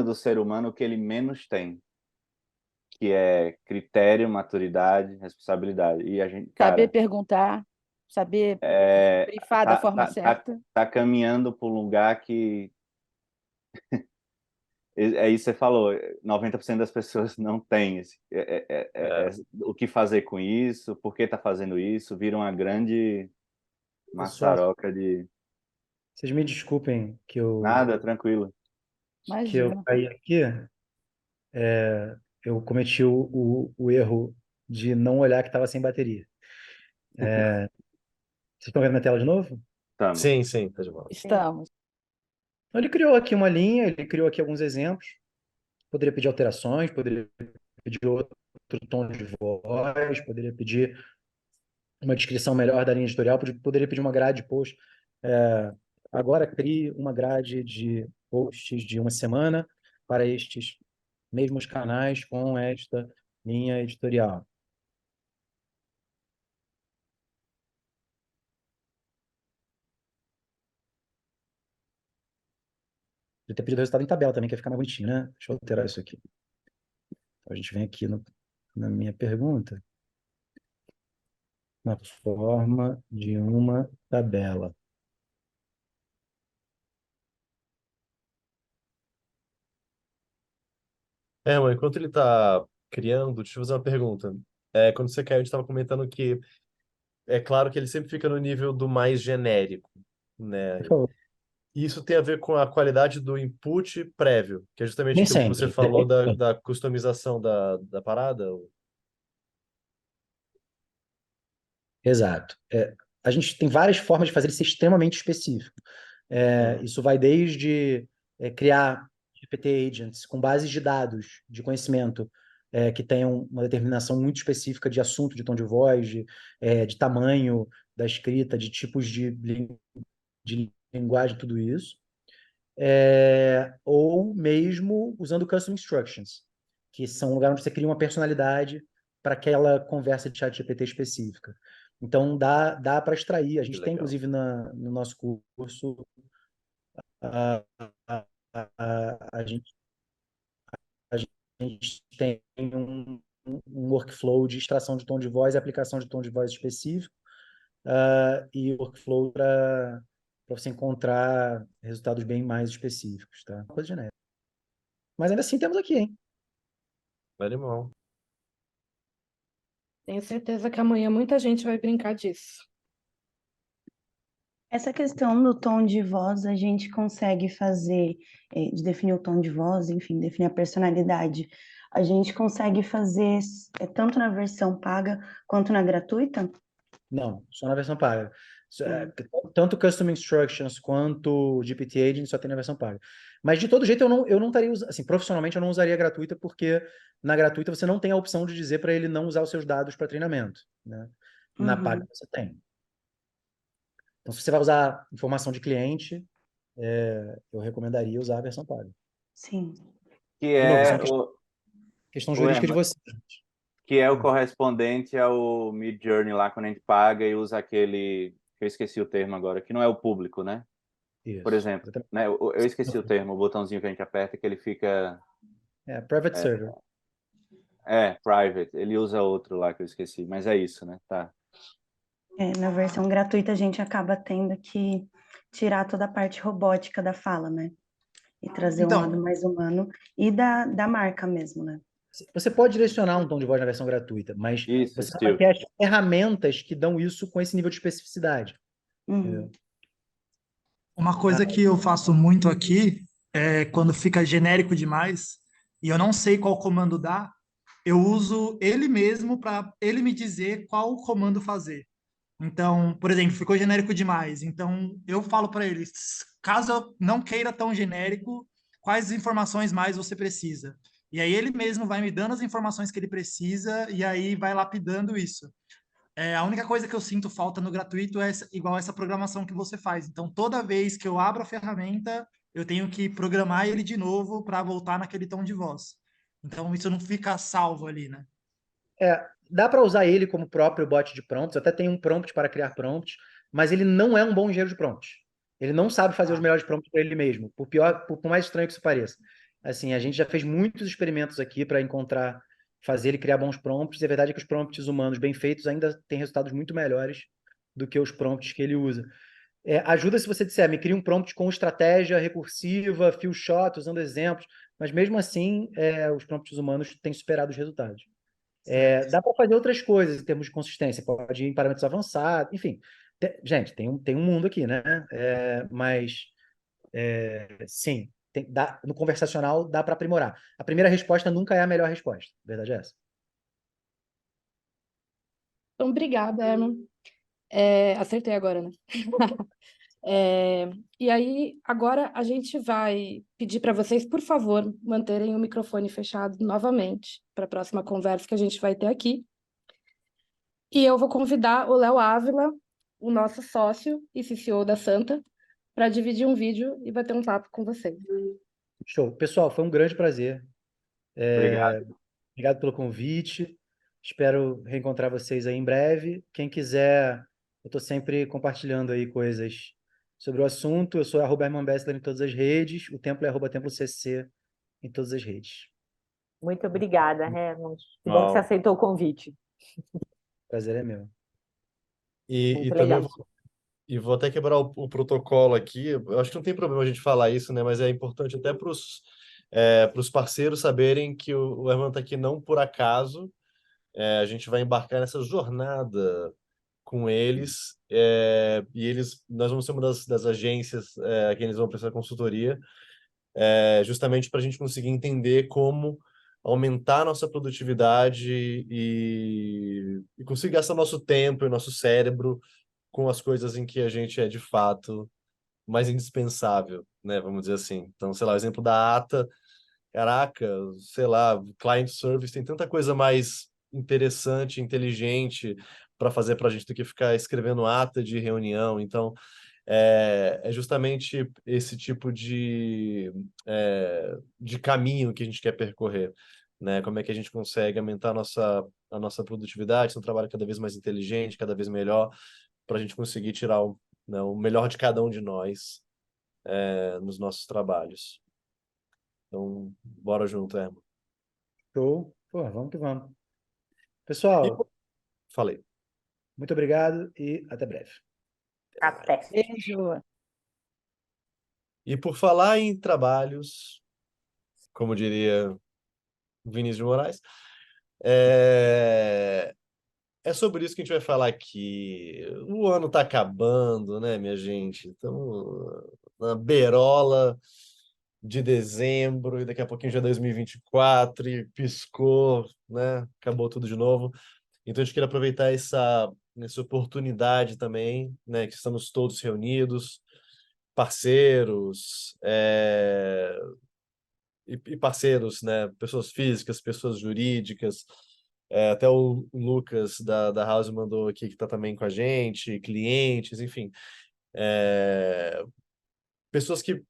do ser humano o que ele menos tem, que é critério, maturidade, responsabilidade. E a gente, Saber cara, perguntar, saber brifar da forma certa. tá caminhando para um lugar que é isso que você falou, 90% das pessoas não tem o que fazer com isso, por que tá fazendo isso, vira uma grande Pessoal, maçaroca de vocês me desculpem que nada, tranquilo. Imagina. caí aqui. Eu cometi o erro de não olhar que estava sem bateria. Vocês estão vendo minha tela de novo? Tamo. sim, tá de volta. Estamos. Então, ele criou aqui uma linha, ele criou aqui alguns exemplos. Poderia pedir alterações, poderia pedir outro tom de voz, poderia pedir uma descrição melhor da linha editorial, poderia pedir uma grade de post. Agora crie uma grade de posts de uma semana para estes mesmos canais com esta linha editorial. Podia ter pedido resultado em tabela também, que ia ficar mais bonitinho, né? Deixa eu alterar isso aqui. Então, a gente vem aqui na minha pergunta, na forma de uma tabela. Mas enquanto ele está criando, deixa eu fazer uma pergunta. Quando você caiu, a gente estava comentando que é claro que ele sempre fica no nível do mais genérico, né? Por favor. Isso tem a ver com a qualidade do input prévio, que é justamente Nem aquilo que você sempre. falou da customização da parada. Exato. A gente tem várias formas de fazer ele ser extremamente específico. Isso vai desde criar GPT agents com bases de dados, de conhecimento, que tenham uma determinação muito específica de assunto, de tom de voz, de tamanho da escrita, de tipos de linguagem, tudo isso. Ou mesmo usando custom instructions, que são um lugar onde você cria uma personalidade para aquela conversa de chat GPT específica. Então, dá para extrair. A gente tem, inclusive, no nosso curso, a gente tem um workflow de extração de tom de voz e aplicação de tom de voz específico, e workflow para você encontrar resultados bem mais específicos, tá? Coisa genérica. Mas ainda assim temos aqui, hein? Animal. Tenho certeza que amanhã muita gente vai brincar disso. Essa questão do tom de voz, a gente consegue fazer, de definir o tom de voz, enfim, definir a personalidade. A gente consegue fazer tanto na versão paga quanto na gratuita? Não, só na versão paga. Tanto Custom Instructions quanto GPT Agent só tem na versão paga. Mas de todo jeito eu não estaria usando, assim, profissionalmente eu não usaria a gratuita, porque na gratuita você não tem a opção de dizer para ele não usar os seus dados para treinamento, né? Na paga você tem. Então, se você vai usar informação de cliente, eu recomendaria usar a versão paga. Sim. Que De novo, isso é é uma questão jurídica de você. que é o correspondente ao Midjourney lá, quando a gente paga e usa aquele, que eu esqueci o termo agora, que não é o público, né? Isso. Por exemplo, né? Eu esqueci o termo, o botãozinho que a gente aperta que ele fica... Private server. Private. Ele usa outro lá que eu esqueci, mas é isso, né? Tá. Na versão gratuita a gente acaba tendo que tirar toda a parte robótica da fala, né? E trazer um lado mais humano e da marca mesmo, né? Você pode direcionar um tom de voz na versão gratuita, mas você vai ter as ferramentas que dão isso com esse nível de especificidade. Uma coisa que eu faço muito aqui é quando fica genérico demais e eu não sei qual comando dar, eu uso ele mesmo para ele me dizer qual comando fazer. Então, por exemplo, ficou genérico demais. Então, eu falo para ele, caso eu não queira tão genérico, quais informações mais você precisa? E aí ele mesmo vai me dando as informações que ele precisa e aí vai lapidando isso. A única coisa que eu sinto falta no gratuito é igual essa programação que você faz. Então, toda vez que eu abro a ferramenta, eu tenho que programar ele de novo para voltar naquele tom de voz. Então, isso não fica salvo ali, né? Dá para usar ele como próprio bot de prompts, até tem um prompt para criar prompts, mas ele não é um bom engenheiro de prompts. Ele não sabe fazer os melhores prompts para ele mesmo, por mais estranho que isso pareça. Assim, a gente já fez muitos experimentos aqui para fazer ele criar bons prompts, e a verdade é que os prompts humanos bem feitos ainda têm resultados muito melhores do que os prompts que ele usa. Ajuda se você disser, me cria um prompt com estratégia recursiva, few shot, usando exemplos, mas mesmo assim, os prompts humanos têm superado os resultados. Dá para fazer outras coisas em termos de consistência, pode ir em parâmetros avançados, enfim. Gente, tem um mundo aqui, né? Mas, sim, no conversacional dá para aprimorar. A primeira resposta nunca é a melhor resposta, a verdade é essa. Então, obrigada, Herman. Acertei agora, né? E aí, agora a gente vai pedir para vocês, por favor, manterem o microfone fechado novamente para a próxima conversa que a gente vai ter aqui. E eu vou convidar o Léo Ávila, o nosso sócio e CCO da Santa, para dividir um vídeo e bater um papo com vocês. Show. Pessoal, foi um grande prazer. Obrigado. Obrigado pelo convite. Espero reencontrar vocês aí em breve. Quem quiser, eu estou sempre compartilhando aí coisas sobre o assunto. Eu sou @HermanBessler em todas as redes. O Templo é @TemploCC em todas as redes. Muito obrigada, Herman. Que bom que você aceitou o convite. Prazer é meu. E também vou até quebrar o protocolo aqui. Eu acho que não tem problema a gente falar isso, né? Mas é importante até para os parceiros saberem que o Herman está aqui não por acaso. A gente vai embarcar nessa jornada com eles, e nós vamos ser uma das agências que eles vão prestar consultoria, justamente para a gente conseguir entender como aumentar nossa produtividade e conseguir gastar nosso tempo e nosso cérebro com as coisas em que a gente é de fato mais indispensável, né? Vamos dizer assim. Então, sei lá, o exemplo da ata, caraca, sei lá, client service tem tanta coisa mais interessante, inteligente para fazer para a gente do que ficar escrevendo ata de reunião. Então, é justamente esse tipo de caminho que a gente quer percorrer, né? Como é que a gente consegue aumentar a nossa produtividade, um trabalho cada vez mais inteligente, cada vez melhor, para a gente conseguir tirar né, o melhor de cada um de nós nos nossos trabalhos. Então, bora junto, Herman. Show. Pô, vamos que vamos. E, Pessoal, falei. muito obrigado e até breve. Até. Beijo. E por falar em trabalhos, como diria Vinícius de Moraes, é sobre isso que a gente vai falar aqui. O ano está acabando, né, minha gente? Estamos na beirola de dezembro e daqui a pouquinho já é 2024 e piscou, né? Acabou tudo de novo. Então a gente queria aproveitar essa oportunidade também, né? Que estamos todos reunidos, parceiros, e parceiros, né? Pessoas físicas, pessoas jurídicas. Até o Lucas da House mandou aqui que está também com a gente, clientes, enfim. Pessoas que,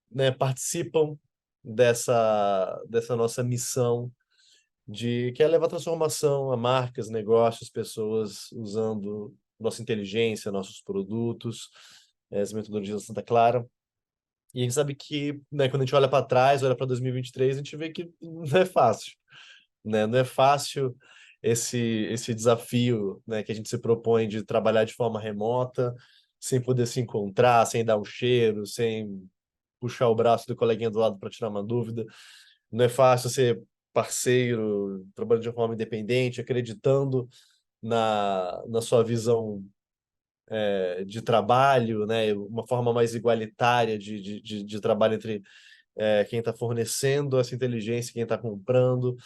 né, participam dessa nossa missão que é levar transformação a marcas, negócios, pessoas usando nossa inteligência, nossos produtos, as metodologias da Santa Clara. E a gente sabe que, né, quando a gente olha para trás, olha para 2023, a gente vê que não é fácil, né? Não é fácil esse desafio, né, que a gente se propõe de trabalhar de forma remota, sem poder se encontrar, sem dar um cheiro, sem puxar o braço do coleguinha do lado para tirar uma dúvida. Não é fácil ser parceiro, trabalhando de forma independente, acreditando na sua visão de trabalho, né? Uma forma mais igualitária de trabalho entre quem está fornecendo essa inteligência e quem está comprando.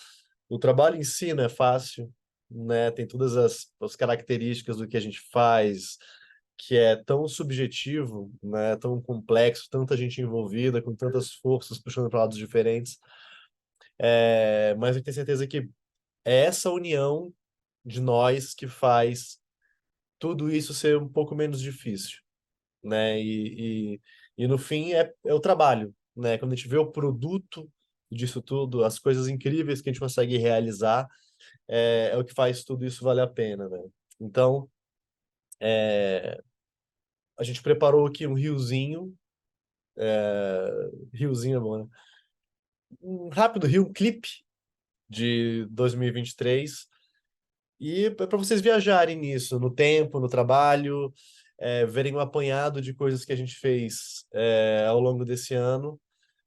O trabalho em si não é fácil, né? Tem todas as características do que a gente faz, que é tão subjetivo, né? Tão complexo, tanta gente envolvida, com tantas forças puxando para lados diferentes. Mas eu tenho certeza que é essa união de nós que faz tudo isso ser um pouco menos difícil, né? E no fim é o trabalho, né? Quando a gente vê o produto disso tudo, as coisas incríveis que a gente consegue realizar, é o que faz tudo isso valer a pena, né? Então, a gente preparou aqui um riozinho, riozinho é bom, né? Um rápido rio, um clipe de 2023, e é para vocês viajarem nisso, no tempo, no trabalho, verem um apanhado de coisas que a gente fez ao longo desse ano,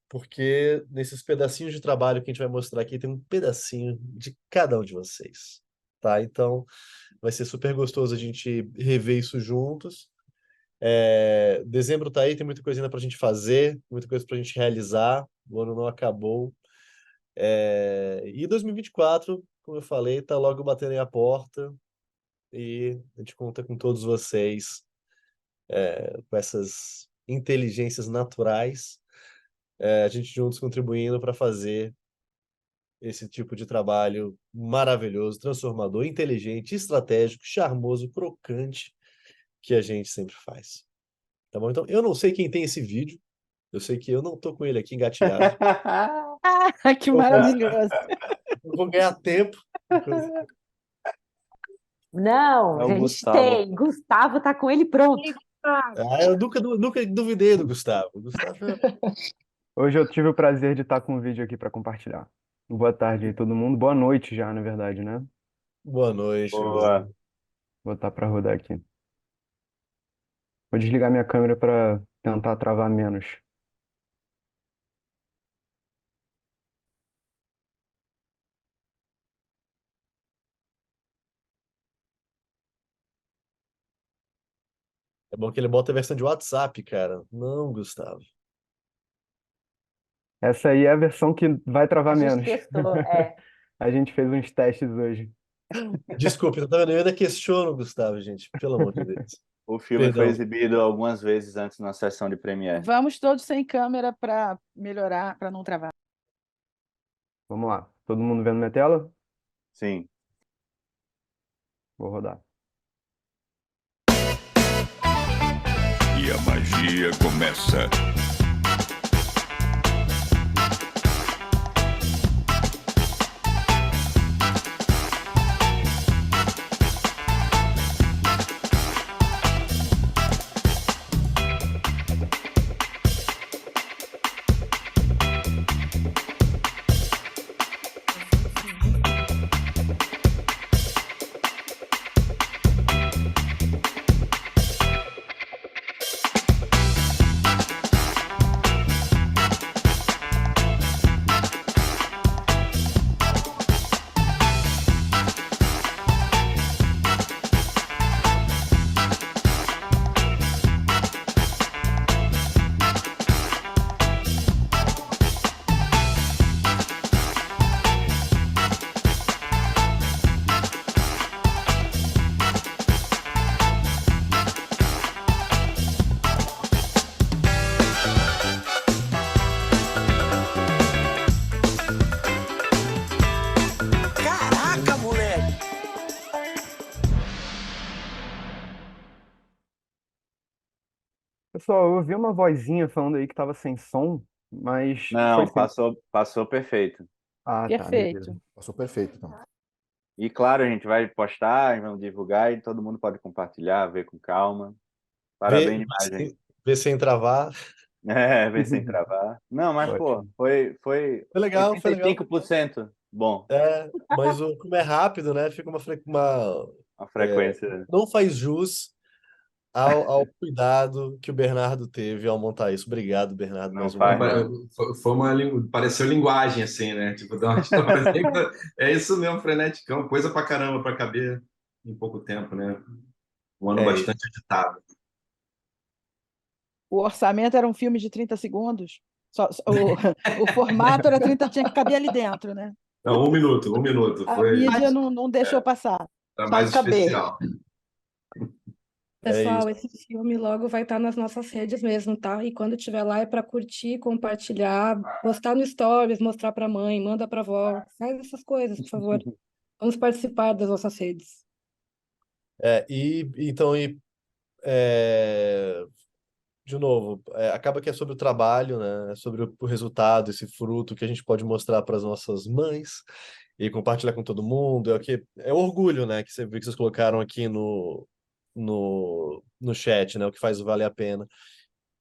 porque nesses pedacinhos de trabalho que a gente vai mostrar aqui, tem um pedacinho de cada um de vocês, tá? Então, vai ser super gostoso a gente rever isso juntos. Dezembro tá aí, tem muita coisa ainda para a gente fazer, muita coisa para a gente realizar, o ano não acabou. E 2024, como eu falei, tá logo batendo aí a porta e a gente conta com todos vocês, com essas inteligências naturais, a gente juntos contribuindo para fazer esse tipo de trabalho maravilhoso, transformador, inteligente, estratégico, charmoso, crocante, que a gente sempre faz. Tá bom? Então, eu não sei quem tem esse vídeo, eu sei que eu não tô com ele aqui engatilhado. Ah, que maravilhoso. Eu vou ganhar tempo. Não, É a o gente Gustavo. tem. Gustavo tá com ele pronto. Eu nunca duvidei do Gustavo. O Gustavo Hoje eu tive o prazer de estar com um vídeo aqui para compartilhar. Boa tarde aí, todo mundo. Boa noite já, na verdade, né? Boa noite. Boa. Vou botar para rodar aqui. Vou desligar minha câmera para tentar travar menos. É bom que ele bota a versão de WhatsApp, cara. Não, Gustavo. Essa aí é a versão que vai travar A gente menos. testou, A gente fez uns testes hoje. Desculpe, tá vendo? Eu ainda questiono o Gustavo, gente. Pelo amor de Deus. O filme foi Perdão. exibido algumas vezes antes na sessão de premiere. Vamos todos sem câmera para melhorar, para não travar. Vamos lá. Todo mundo vendo minha tela? Sim. Vou rodar. E a magia começa. Caraca, moleque! Pessoal, eu ouvi uma vozinha falando aí que tava sem som, mas foi Não, sem... passou perfeito. Ah, tá, Perfeito. beleza. Passou perfeito, então. E claro, a gente vai postar, vamos divulgar e todo mundo pode compartilhar, ver com calma. Parabéns demais, gente. Ver sem travar. Ver sem travar. Não, mas pô, Ótimo. foi Foi legal, foi legal. 85% bom. Mas como é rápido, né? Fica uma frequência. não faz jus ao cuidado que o Bernardo teve ao montar isso. Obrigado, Bernardo, mais uma vez. Pareceu linguagem, assim, né? Tipo, é isso mesmo, freneticão, coisa pra caramba pra caber em pouco tempo, né? Um ano bastante agitado. O orçamento era um filme de 30 segundos. O formato era 30, tinha que caber ali dentro, né? Não, um minuto. A Foi mídia não deixou passar. era Só mais caber. especial. Pessoal, esse filme logo vai estar nas nossas redes mesmo, tá? E quando estiver lá é para curtir, compartilhar, postar no Stories, mostrar para a mãe, manda para a avó, faz essas coisas, por favor. Vamos participar das nossas redes. De novo, acaba que é sobre o trabalho, né? É sobre o resultado, esse fruto que a gente pode mostrar para as nossas mães e compartilhar com todo mundo. É o orgulho, né? Que você viu que vocês colocaram aqui no chat, né? O que faz valer a pena.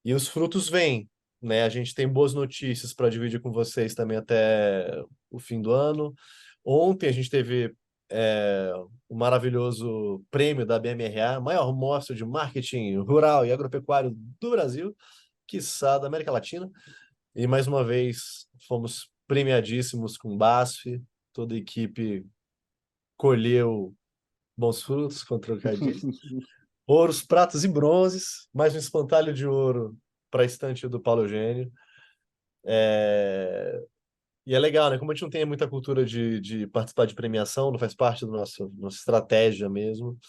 E os frutos vêm, né? A gente tem boas notícias para dividir com vocês também até o fim do ano. Ontem a gente teve o maravilhoso prêmio da BMRA, maior mostra de marketing rural e agropecuário do Brasil, quiçá da América Latina. E mais uma vez fomos premiadíssimos com BASF, toda a equipe colheu bons frutos, com trocadilho. Ouros, pratas e bronzes, mais um espantalho de ouro para a estante do Paulo Eugênio. E é legal, né? Como a gente não tem muita cultura de participar de premiação, não faz parte da nossa estratégia mesmo.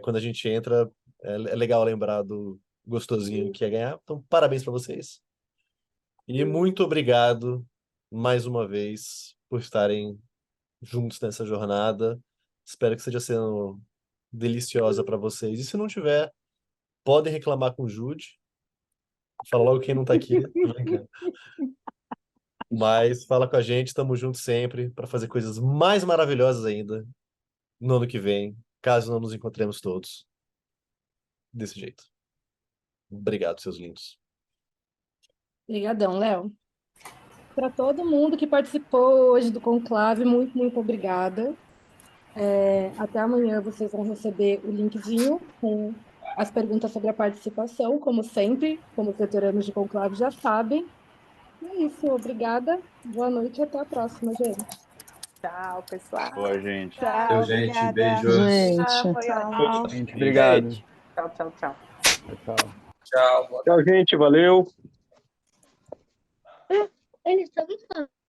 Quando a gente entra, é legal lembrar do gostosinho que é ganhar. Então, parabéns para vocês. E muito obrigado, mais uma vez, por estarem juntos nessa jornada. Espero que esteja sendo deliciosa para vocês. E se não tiver, podem reclamar com o Jude. Fala logo quem não está aqui. Tô brincando. Mas fala com a gente, estamos juntos sempre para fazer coisas mais maravilhosas ainda no ano que vem, caso não nos encontremos todos desse jeito. Obrigado, seus lindos. Obrigadão, Léo. Para todo mundo que participou hoje do Conclave, muito, muito obrigada. Até amanhã vocês vão receber o linkzinho com as perguntas sobre a participação, como sempre, como os veteranos de Conclave já sabem. E é isso, obrigada. Boa noite e até a próxima, gente. Tchau, pessoal. Boa, gente. Tchau, Gente, obrigada. beijos. Tchau, foi Tchau. ótimo. Gente, obrigado. Tchau, tchau, tchau. Tchau. Tchau, gente. Valeu. Eles estão